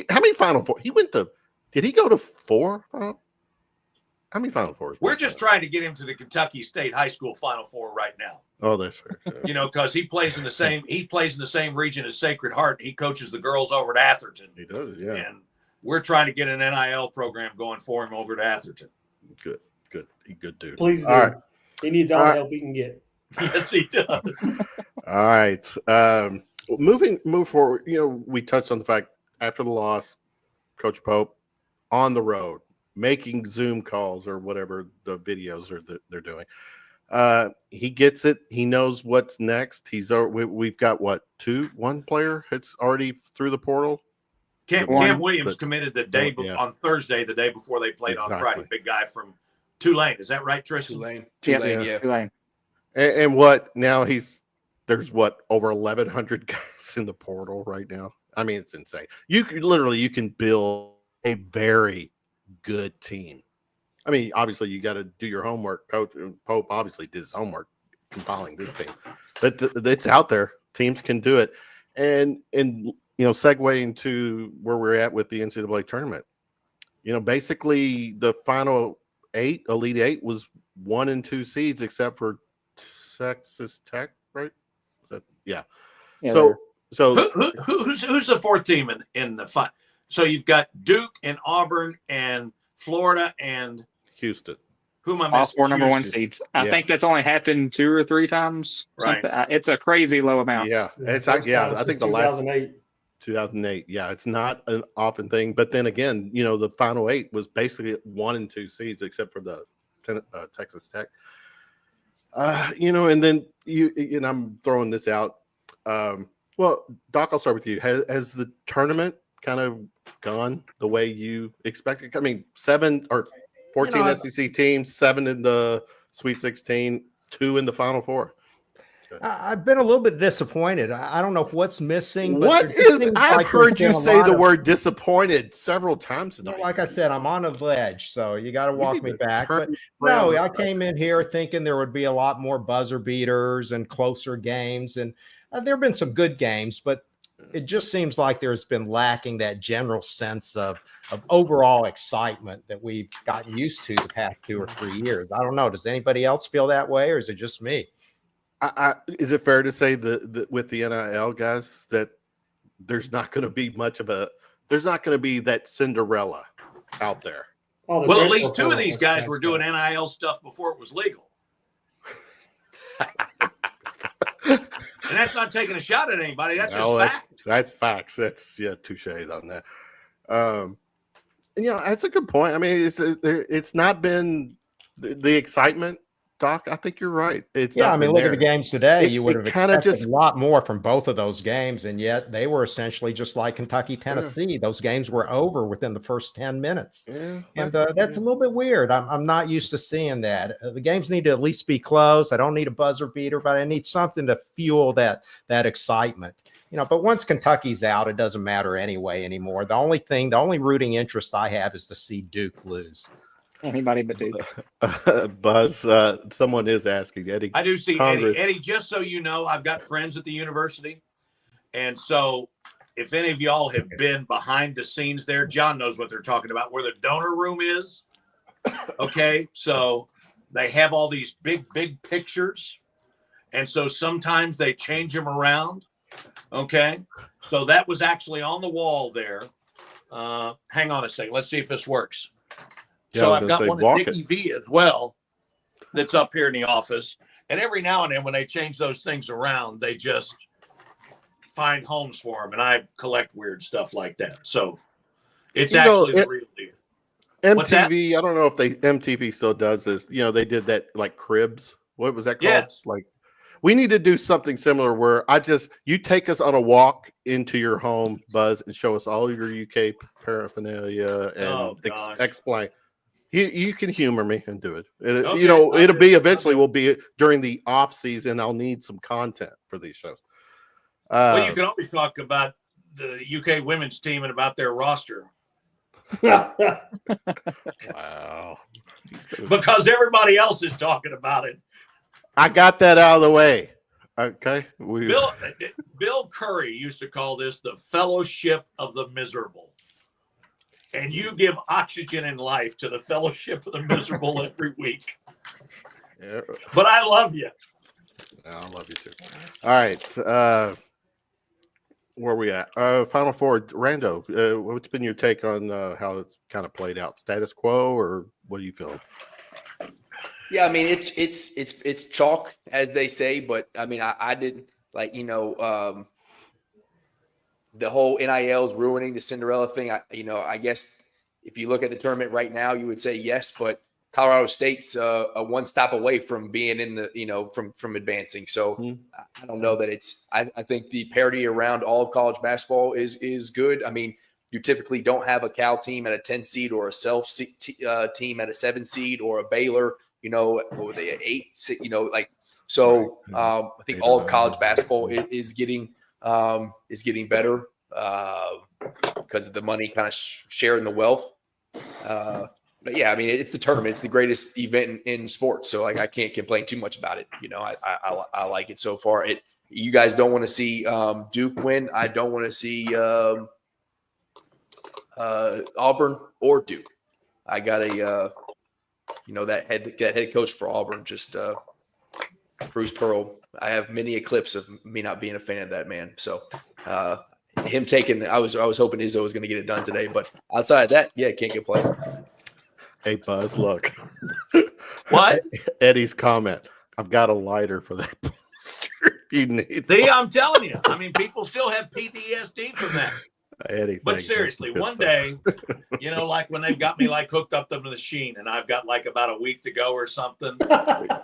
How many Final Four? He went to. Did he go to 4? How many Final Fours? We're just trying to get him to the Kentucky State High School Final Four right now. Oh, that's fair. Yeah. You know, because he plays in the same region as Sacred Heart. And he coaches the girls over at Atherton. He does, yeah. And we're trying to get an NIL program going for him over at Atherton. Good. Good dude. Please do. All right. He needs all the help he can get. Yes, he does. All right. Move forward. You know, we touched on the fact after the loss, Coach Pope on the road, making Zoom calls or whatever the videos they're doing. He gets it. He knows what's next. We've got one player that's already through the portal. Cam Williams committed on Thursday, the day before they played on Friday. Big guy from Tulane. Is that right, Tristan? Tulane, yeah. Tulane. And what now? There's over 1,100 guys in the portal right now. I mean, it's insane. You can build a very good team. I mean, obviously you got to do your homework. Coach Pope obviously did his homework compiling this team, but it's out there. Teams can do it. And you know, segueing to where we're at with the NCAA tournament, you know, basically the final 8, Elite 8 was 1 and 2 seeds except for Texas Tech, right? Yeah. So who's the 4th team in the final? So you've got Duke and Auburn and Florida and Houston. Who am I missing? All 4 number 1 seeds. I think that's only happened 2 or 3 times. Right. It's a crazy low amount. Yeah. I think the last 2008. Yeah, it's not an often thing. But then again, you know, the final 8 was basically 1 and 2 seeds except for the Texas Tech. You know, and then and I'm throwing this out. Well, Doc, I'll start with you. Has the tournament kind of gone the way you expected? I mean, 14 SEC teams, 7 in the Sweet 16, 2 in the Final Four. I've been a little bit disappointed. I don't know what's missing. But What there just is? seems I've like heard there's you been a say lot the of- word disappointed several times Well, tonight. like I said, I'm on a ledge, so you got to You walk need me to back. turn But no, around. I came in here thinking there would be a lot more buzzer beaters and closer games, and there have been some good games, but it just seems like there's been lacking that general sense of overall excitement that we've gotten used to the past 2 or 3 years. I don't know. Does anybody else feel that way, or is it just me? Is it fair to say that with the NIL guys that there's not going to be there's not going to be that Cinderella out there? Oh, the Well, at transfer least two of portal these was guys were doing messed up. NIL stuff before it was legal. And that's not taking a shot at anybody. That's No, just fact. that's facts. That's touches on that. And that's a good point. I mean, it's not been the excitement, Doc. I think you're right. It's Yeah, not I mean, been look at there. the games today. It- You would it have kinda expected just- a lot more from both of those games, and yet they were essentially just like Kentucky, Tennessee. Those games were over within the first 10 minutes. Yeah, And that's a little bit weird. I'm not used to seeing that. The games need to at least be close. I don't need a buzzer beater, but I need something to fuel that excitement. But once Kentucky's out, it doesn't matter anyway anymore. The only rooting interest I have is to see Duke lose. Anybody but Duke. Buzz. Someone is asking Eddie. I do see Congress. Eddie. Just so you know, I've got friends at the university. And so if any of y'all have been behind the scenes there, John knows what they're talking about, where the donor room is. Okay. So they have all these big pictures. And so sometimes they change them around. Okay. So that was actually on the wall there. Hang on a second. Let's see if this works. Yeah, So I was I've gonna got say, one walk at Dickie V as well that's up here in the office. And every now and then when they change those things around, they just find homes for them. And I collect weird stuff like that. So it's actually the real deal. What's that? MTV. I don't know if MTV still does this. They did that like Cribs. What was that called? Yes. Like, we need to do something similar where you take us on a walk into your home, Buzz, and show us all your UK paraphernalia and gosh. explain. You can humor me and do it. Okay, It'll be eventually will be during the off season. I'll need some content for these shows. Well, you can always talk about the UK women's team and about their roster Wow. because everybody else is talking about it. I got that out of the way. Okay. Bill Curry used to call this the fellowship of the miserable. And you give oxygen and life to the fellowship of the miserable every week. Yeah. But I love you. I love you too. All right. Where are we at? Final Four, Randow. What's been your take on how it's kind of played out? Status quo, or what are you feeling? Yeah, I mean it's chalk, as they say, but I mean I didn't the whole NIL is ruining the Cinderella thing. I guess if you look at the tournament right now, you would say yes, but Colorado State's a one stop away from being in the from advancing. So I don't know that it's. I think the parity around all of college basketball is good. I mean, you typically don't have a Cal team at a 10 seed or a self team at a 7 seed or a Baylor. What were they at 8? So. I think all of college basketball is getting better because of the money kind of sharing the wealth. But yeah, I mean, it's the tournament. It's the greatest event in sports. So I can't complain too much about it. I like it so far. You guys don't want to see Duke win. I don't want to see Auburn or Duke. I got that head coach for Auburn, just Bruce Pearl. I have many eclipses of me not being a fan of that man. So him taking, I was hoping Izzo was going to get it done today, but outside of that, yeah, can't complain. Hey, Buzz, look. What? Eddie's comment. I've got a lighter for that poster. You need. See, I'm telling you. I mean, people still have PTSD from that. Eddie, But thanks. seriously, Good one stuff. day, like when they've got me hooked up to the machine and I've got about a week to go or something,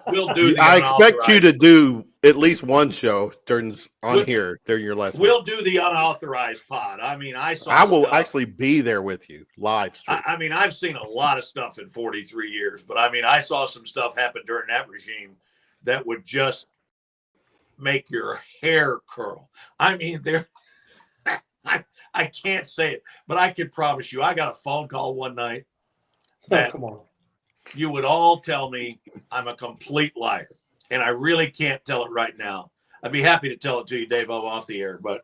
we'll do the I expect you to unauthorized- do at least one show during your last We'll week. do the unauthorized pod. I mean, I will stuff. actually be there with you live stream. I mean, I've seen a lot of stuff in 43 years, but I mean, I saw some stuff happen during that regime that would just make your hair curl. I mean, I can't say it, but I can promise you, I got a phone call one night that come on. you would all tell me I'm a complete liar, and I really can't tell it right now. I'd be happy to tell it to you, Dave, off the air, but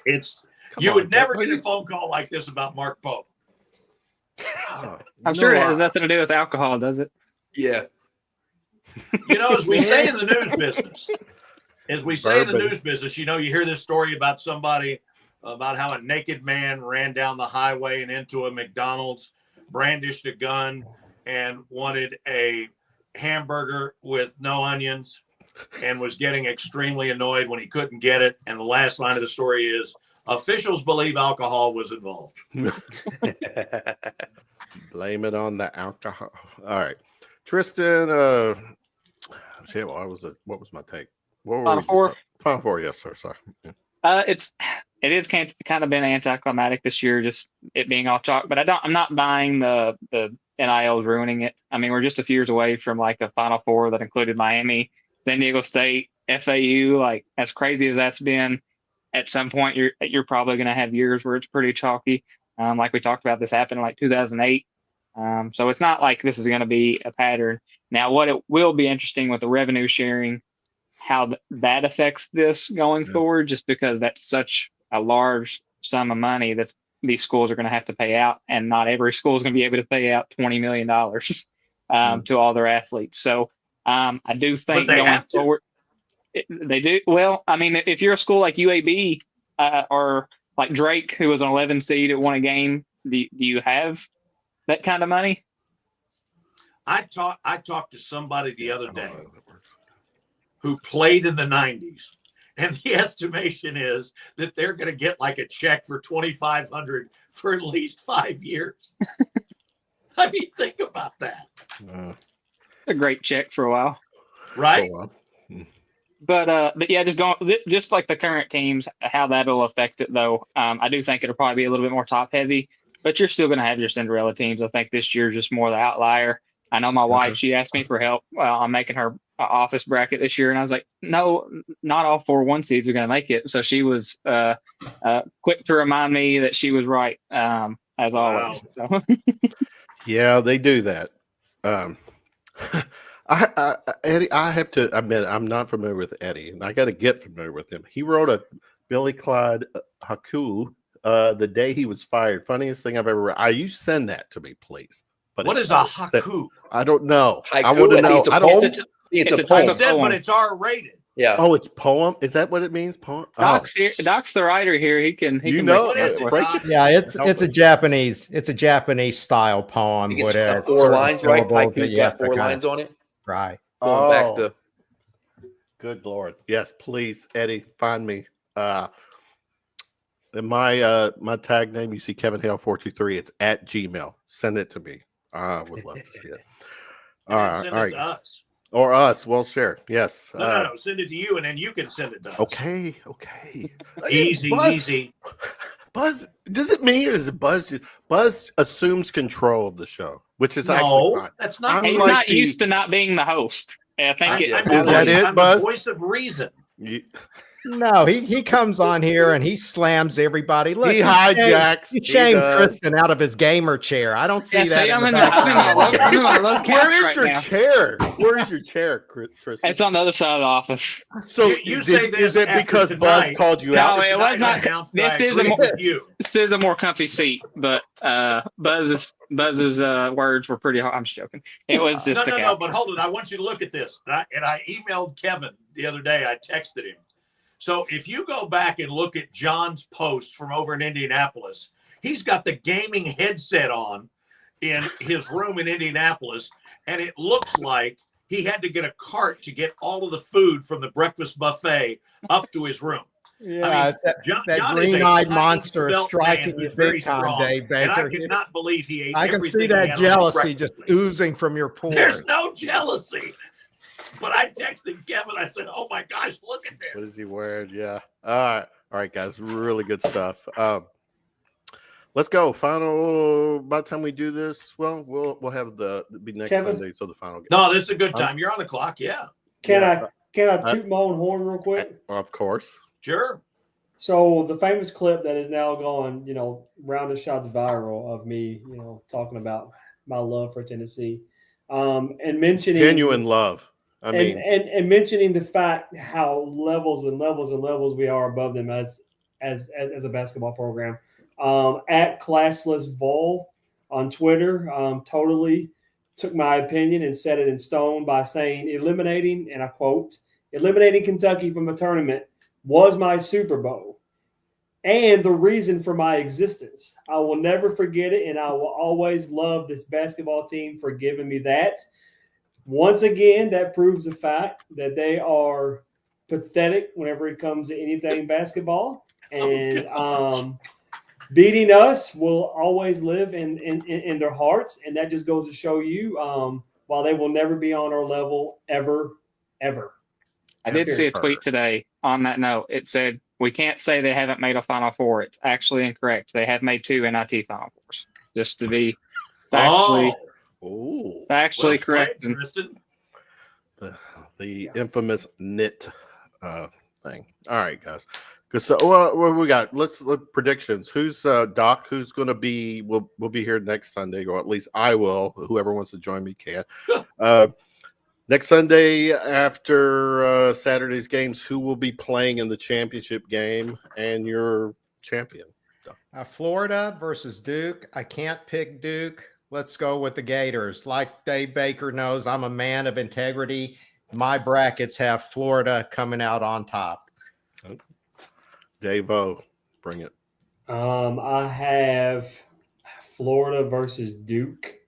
it's Come you on, would never Dave. get a phone call like this about Mark Pope. I'm sure it has nothing to do with alcohol, does it? Yeah. You know, as we say in the news business, Bourbon. you know, you hear this story about somebody about how a naked man ran down the highway and into a McDonald's, brandished a gun, and wanted a hamburger with no onions, and was getting extremely annoyed when he couldn't get it. And the last line of the story is, officials believe alcohol was involved. Blame it on the alcohol. All right, Tristan. Shit, what was my take? What were Final we four. just- Final four. Yes, sir. Sorry. Yeah. It is kind of been anticlimactic this year, just it being all chalk. But I'm not buying the NILs ruining it. I mean, we're just a few years away from like a Final Four that included Miami, San Diego State, FAU. Like, as crazy as that's been, at some point you're probably going to have years where it's pretty chalky. Like we talked about, this happened in like 2008. So it's not like this is going to be a pattern. Now, what it will be interesting with the revenue sharing, how that affects this going forward, just because that's such a large sum of money that these schools are going to have to pay out, and not every school is going to be able to pay out $20 million to all their athletes. So I do think they going have to. forward, they do. Well, I mean, if you're a school like UAB or like Drake, who was an 11 seed that won a game, do you have that kind of money? I talked to somebody the other day who played in the 90s, and the estimation is that they're going to get like a check for $2,500 for at least 5 years. I mean, think about that, It's a great check for a while, right? but yeah, just like the current teams, how that'll affect it though. I do think it'll probably be a little bit more top heavy, but you're still going to have your Cinderella teams. I think this year just more the outlier. I know my wife, she asked me for help. I'm making her office bracket this year. And I was like, no, not all 4 1 seeds are going to make it. So she was quick to remind me that she was right, as always. So. Yeah, they do that. Eddie, I have to admit, I'm not familiar with Eddie, and I got to get familiar with him. He wrote a Billy Clyde haiku the day he was fired. Funniest thing I've ever read. You send that to me, please. But What is a haiku? I don't know. Haiku, I want to know. it's a I don't. poem. It's a type poem. I of said, poem. but it's R-rated. Yeah. Oh, it's poem. Is that what it means? Poem. Doc's the writer here. He can know, What is it, break Doc? Yeah, it's Help a us. Japanese style poem. I think with it's a 4 certain lines, right? syllable that Haiku's you got have to 4 kinda- lines on it. Right. Going back to Good Lord. Yes, please, Eddie, find me. In my tag name, you see Kevin Hale 423. It's at Gmail. Send it to me. I would love to see it. And All then right, send all it right. to us. Or us. We'll share. Yes. No. Send it to you, and then you can send it to us. Okay. Easy, Buzz, easy. Buzz, does it mean, or is it Buzz? Buzz assumes control of the show, which is actually No, fine. that's not. I'm He's like not the- used to not being the host. I think Is that it, I'm Buzz? the voice of reason. No, he comes on here and he slams everybody. Look, He hijacks. He He shamed does. Tristan out of his gamer chair. I don't see Yeah, that. see, in I'm the in my background. low couch Where is right your now. chair? Where is your chair, Tristan? It's on the other side of the office. So You say this is it after because tonight. Buzz called you No, out? it was Tonight I not. announced that This I is a agree more, with you. this is a more comfy seat, but Buzz's words were pretty hard. I'm just joking. It was just the No. couch. But hold it. I want you to look at this. And I emailed Kevin the other day. I texted him. So if you go back and look at John's post from over in Indianapolis, he's got the gaming headset on in his room in Indianapolis, and it looks like he had to get a cart to get all of the food from the breakfast buffet up to his room. Yeah, I mean, it's John that is a green-eyed tiny, monster is svelte striking man you who's very big time, strong, Dave and I Baker. could not believe he ate I can everything see he that had on his jealousy just breakfast plate. oozing from your pores. There's no jealousy. But I texted Kevin. I said, "Oh my gosh, look at What this!" is he wearing? Yeah. All right, guys. Really good stuff. Let's go. Final. By the time we do this, well, we'll have the be next Kevin? Sunday. So the final game. No, this is a good time. You're on the clock. Yeah. Can Yeah. can I toot my own horn real quick? Of course. Sure. So the famous clip that is now gone, round the shots viral of me, talking about my love for Tennessee, and mentioning Genuine love. I mean, and mentioning the fact how levels and levels and levels we are above them as a basketball program. At Classless Vol on Twitter, totally took my opinion and set it in stone by saying eliminating, and I quote, eliminating Kentucky from a tournament was my Super Bowl and the reason for my existence. I will never forget it, and I will always love this basketball team for giving me that. Once again, that proves the fact that they are pathetic whenever it comes to anything basketball. And beating us will always live in their hearts. And that just goes to show you, while they will never be on our level ever, ever. I did see a tweet today on that note. It said, we can't say they haven't made a Final Four. It's actually incorrect. They have made 2 NIT Final Fours. Just to be factually correct. Tristan. The infamous knit thing. All right, guys. Good. So what we got? Let's look predictions. Who's Doc? Who's going to be? We'll be here next Sunday, or at least I will. Whoever wants to join me can. Next Sunday after Saturday's games, who will be playing in the championship game and your champion? Florida versus Duke. I can't pick Duke. Let's go with the Gators. Like Dave Baker knows, I'm a man of integrity. My brackets have Florida coming out on top. Dave-O, bring it. I have Florida versus Duke.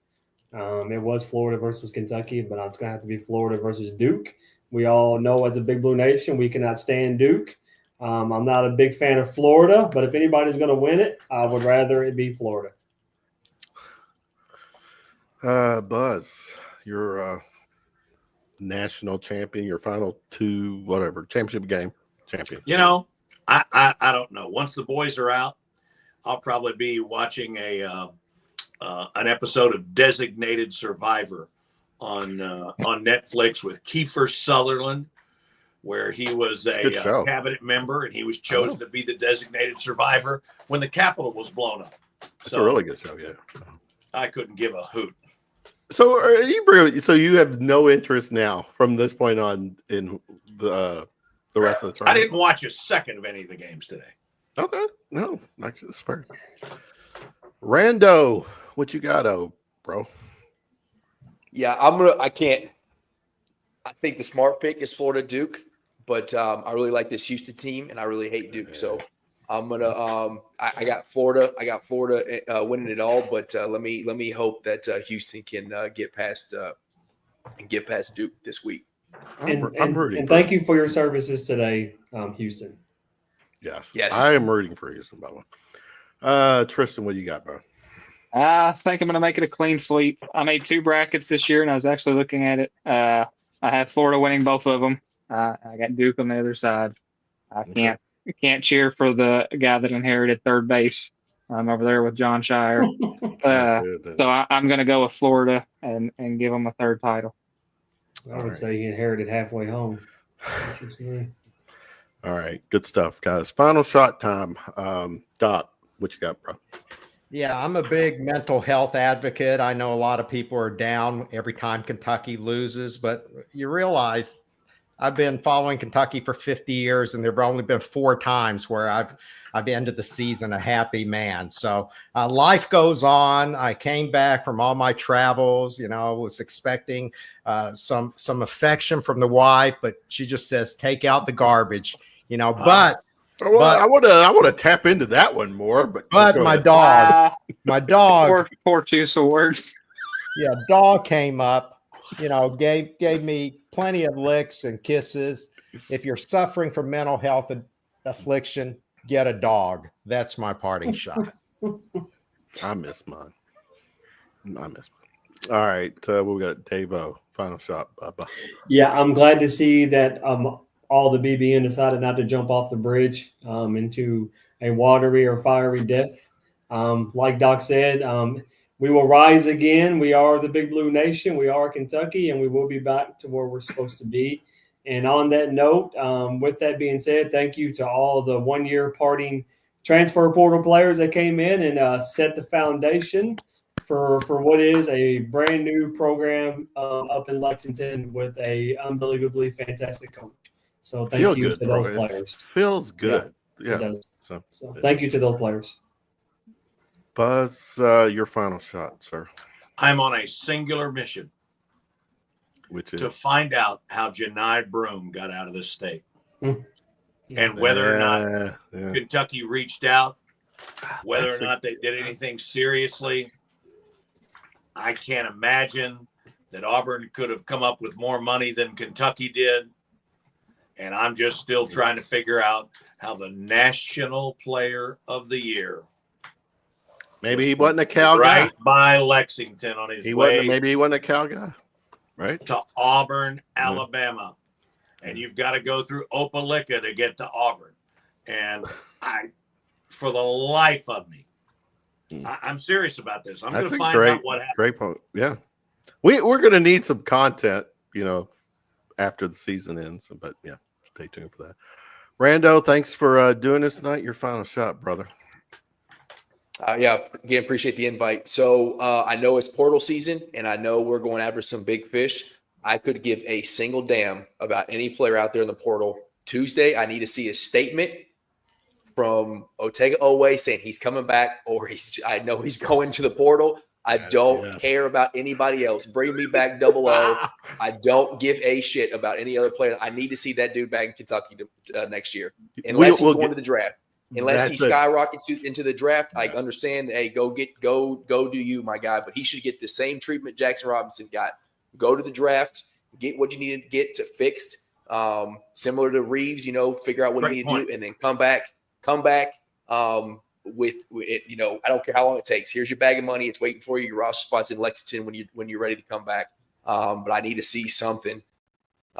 It was Florida versus Kentucky, but it's going to have to be Florida versus Duke. We all know as a Big Blue Nation, we cannot stand Duke. I'm not a big fan of Florida, but if anybody's going to win it, I would rather it be Florida. Buzz, your national champion, your final 2, whatever, championship game champion. I don't know. Once the boys are out, I'll probably be watching an episode of Designated Survivor on Netflix with Kiefer Sutherland, where he was a cabinet member and he was chosen to be the designated survivor when the Capitol was blown up. It's a really good show, yeah. I couldn't give a hoot. So you have no interest now from this point on in the rest of the tournament? I didn't watch a second of any of the games today. Okay, no, actually, it's fair. Randow, what you got, bro? Yeah, I think the smart pick is Florida Duke, but I really like this Houston team, and I really hate Duke. So I'm gonna I got Florida. I got Florida winning it all, but let me hope that Houston can get past Duke this week. I'm rooting. And thank you for your services today, Houston. Yes, I am rooting for Houston, by the way. Tristan, what you got, bro? I think I'm going to make it a clean sweep. I made 2 brackets this year, and I was actually looking at it. I have Florida winning both of them. I got Duke on the other side. I can't cheer for the guy that inherited third base over there with John Shire. So I'm going to go with Florida and give them a 3rd title. I would say he inherited halfway home. All right, good stuff, guys. Final shot time. Doc, what you got, bro? Yeah, I'm a big mental health advocate. I know a lot of people are down every time Kentucky loses, but you realize I've been following Kentucky for 50 years, and there have only been 4 times where I've ended the season a happy man. So life goes on. I came back from all my travels. I was expecting some affection from the wife, but she just says, take out the garbage, but I want to tap into that one more, but my dog, poor choice of words. Yeah, dog came up, gave me plenty of licks and kisses. If you're suffering from mental health affliction, get a dog. That's my parting shot. I miss mine. All right, we got Dave-O. Final shot. Bye-bye. Yeah, I'm glad to see that all the BBN decided not to jump off the bridge into a watery or fiery death. Like Doc said, we will rise again. We are the Big Blue Nation. We are Kentucky, and we will be back to where we're supposed to be. And on that note, with that being said, thank you to all the one-year parting transfer portal players that came in and set the foundation for what is a brand new program up in Lexington with a unbelievably fantastic coach. So thank you to those players. Feels good. Yeah. It does. So thank you to those players. Buzz, your final shot, sir. I'm on a singular mission, Which is to find out how Janai Broome got out of this state. Yeah. And whether or not yeah. Kentucky reached out, whether That's or not they did anything seriously. I can't imagine that Auburn could have come up with more money than Kentucky did. And I'm just still trying to figure out how the National Player of the Year. Maybe he wasn't a Cal right guy. by Lexington on his way Maybe he wasn't a Cal guy. Right? to Auburn, Alabama. And you've got to go through Opelika to get to Auburn. And for the life of me, I'm serious about this. I'm going to find out what happened. Great point. Yeah. We're going to need some content, after the season ends. But yeah, stay tuned for that. Randow, thanks for doing this tonight. Your final shot, brother. Yeah, again, appreciate the invite. So I know it's portal season, and I know we're going after some big fish. I could give a single damn about any player out there in the portal. Tuesday, I need to see a statement from Otega Owe saying he's coming back, or I know he's going to the portal. I don't care about anybody else. Bring me back 00. I don't give a shit about any other player. I need to see that dude back in Kentucky next year, unless he's going to the draft. Unless he skyrockets into the draft, I understand. Hey, go do you, my guy. But he should get the same treatment Jackson Robinson got. Go to the draft, get what you need to get to fixed. Similar to Reeves, figure out what you need to do, and then come back. With it, I don't care how long it takes. Here's your bag of money. It's waiting for you. Your roster spot's in Lexington when you're ready to come back. But I need to see something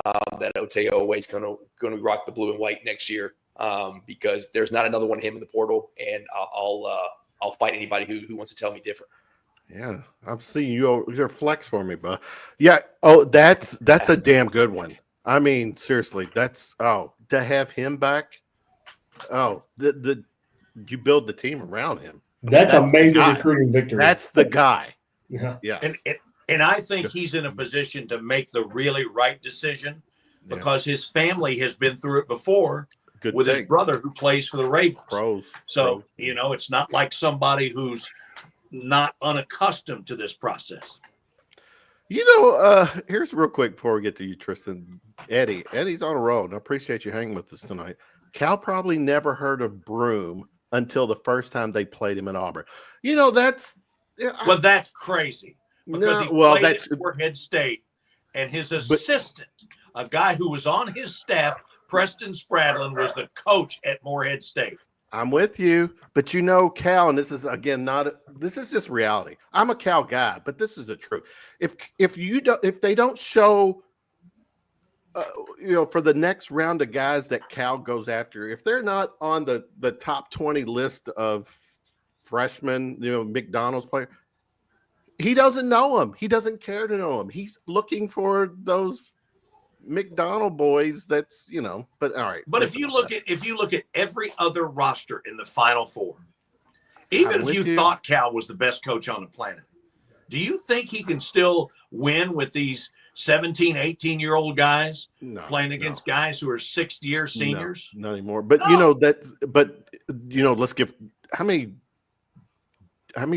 that Otega Owe's going to rock the blue and white next year. Because there's not another one of him in the portal, and I'll fight anybody who wants to tell me different. Yeah, I'm seeing you're flex for me, bud. Yeah. Oh, that's a damn good one. I mean, seriously, to have him back. Oh, you build the team around him. That's a major recruiting victory. That's the guy. Yeah. Yes. And I think he's in a position to make the really right decision because his family has been through it before. His brother who plays for the Ravens. Pros. It's not like somebody who's not unaccustomed to this process. Here's real quick before we get to you, Tristan. Eddie's on a roll, and I appreciate you hanging with us tonight. Cal probably never heard of Broome until the first time they played him in Auburn. That's crazy. Because he played at Morehead State, and his assistant, a guy who was on his staff, Preston Spradlin, was the coach at Morehead State. I'm with you, but Cal, and this is again this is just reality. I'm a Cal guy, but this is the truth. If they don't show, for the next round of guys that Cal goes after, if they're not on the top 20 list of freshmen, McDonald's player, he doesn't know him. He doesn't care to know him. He's looking for those McDonald boys. That's but all right. But if you look at every other roster in the Final Four, even if you thought Cal was the best coach on the planet, do you think he can still win with these 17, 18-year-old guys playing against guys who are 6th-year seniors? No, not anymore. But let's give how many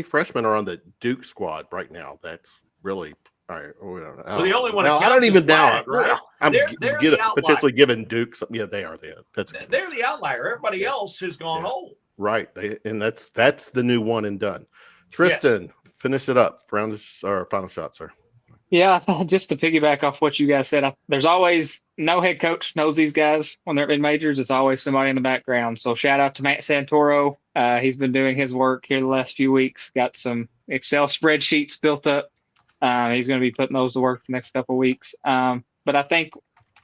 freshmen are on the Duke squad right now? That's really all right. Well, the only one I don't even know. Right? I'm potentially giving Duke something. Yeah, they are. They're the outlier. Everybody else has gone old. Right. That's the new one and done. Tristan, finish it up. Our final shot, sir. Yeah, just to piggyback off what you guys said, there's always no head coach knows these guys when they're in majors. It's always somebody in the background. So shout out to Matt Santoro. He's been doing his work here the last few weeks. Got some Excel spreadsheets built up. He's going to be putting those to work the next couple of weeks. But I think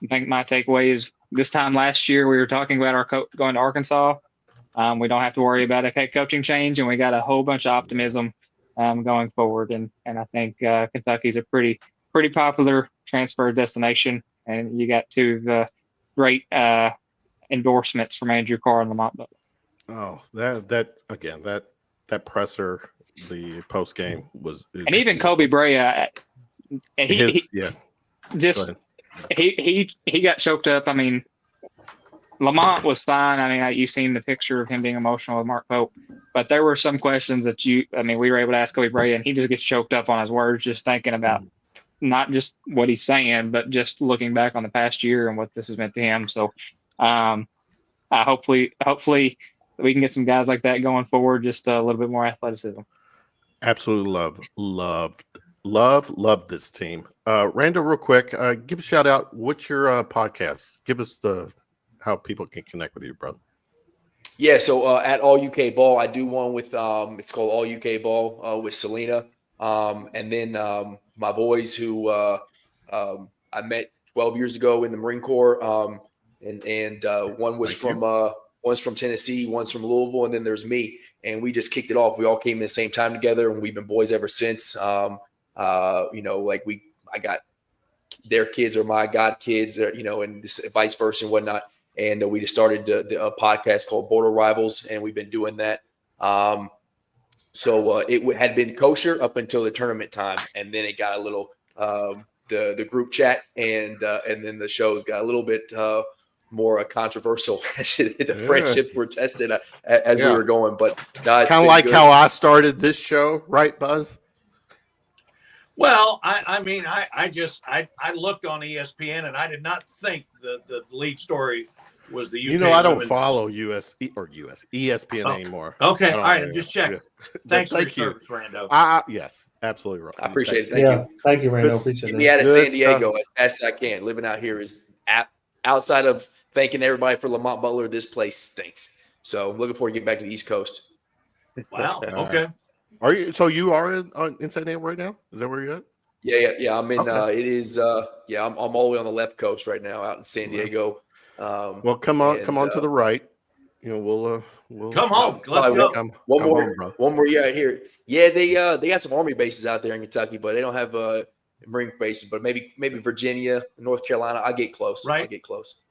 my takeaway is this time last year we were talking about our coach going to Arkansas. We don't have to worry about a head coaching change, and we got a whole bunch of optimism going forward. And I think Kentucky's a pretty popular transfer destination. and you got two of the great endorsements from Andrew Carr and Lamont Butler. Oh, that presser, the post game was, And even Kobe Brea, he got choked up. I mean, Lamont was fine. I mean, you've seen the picture of him being emotional with Mark Pope, but there were some questions that we were able to ask Kobe Brea, and he just gets choked up on his words, just thinking about not just what he's saying, but just looking back on the past year and what this has meant to him. So, hopefully we can get some guys like that going forward, just a little bit more athleticism. Absolutely love this team. Randow, real quick, give a shout out. What's your podcast? Give us how people can connect with you, brother. Yeah, so at All UK Ball, I do one with it's called All UK Ball with Selena, and then my boys who I met 12 years ago in the Marine Corps, and one was one's from Tennessee, one's from Louisville, and then there's me, and we just kicked it off. We all came in the same time together, and we've been boys ever since. I got their kids or my god kids, and this, vice versa and whatnot. And we just started a podcast called Border Rivals, and we've been doing that. So it had been kosher up until the tournament time, and then it got a little the group chat, and then the shows got a little bit more controversial. The friendships were tested as we were going, but no, kind of like how I started this show, right, Buzz? Well, I looked on ESPN and I did not think the lead story was the UK. I don't follow ESPN anymore. Okay, all right, I'm just checking. Thanks for your service, Randow. Yes, absolutely right. I appreciate it. Thank you. Thank you, Randow. Appreciate Get it. me out of San Diego as fast as I can. Living out here is outside of thanking everybody for Lamont Butler. This place stinks. So I'm looking forward to getting back to the East Coast. Wow. Okay. Are you? So you are in San Diego right now? Is that where you're at? Yeah. I'm in. Okay. It is. I'm all the way on the left coast right now, out in San Diego. Well, come on to the right. We'll come home. Let's go. One more year out here. Yeah, they got some Army bases out there in Kentucky, but they don't have Marine bases. But maybe Virginia, North Carolina. I get close. Right. I get close.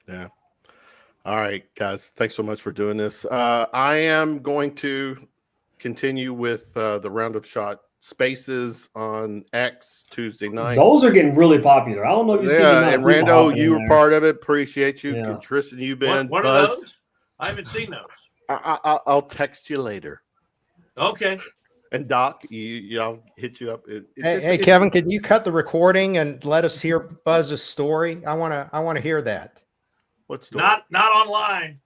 Yeah. All right, guys. Thanks so much for doing this. I am going to continue with the Round of Shot Spaces on X Tuesday night. Those are getting really popular. I don't know if you see them. And Randow, you were part of it. Appreciate you. Yeah. Tristan, you've been. What are those? I haven't seen those. I'll text you later. Okay. And Doc, I'll hit you up. Hey, Kevin, can you cut the recording and let us hear Buzz's story? I want to hear that. What story? Not online.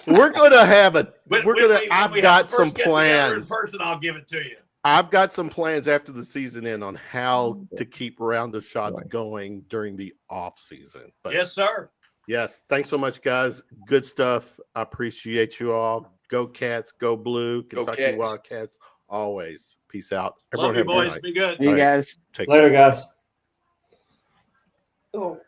We're gonna have I've got some plans. In person, I'll give it to you. I've got some plans after the season in on how to keep Round of Shots going during the off season. But yes, sir. Yes, thanks so much, guys. Good stuff. I appreciate you all. Go Cats, go Blue, Kentucky Wildcats. Always. Peace out. Love you, boys. Be good. You guys. Take care. Later, guys. Oh.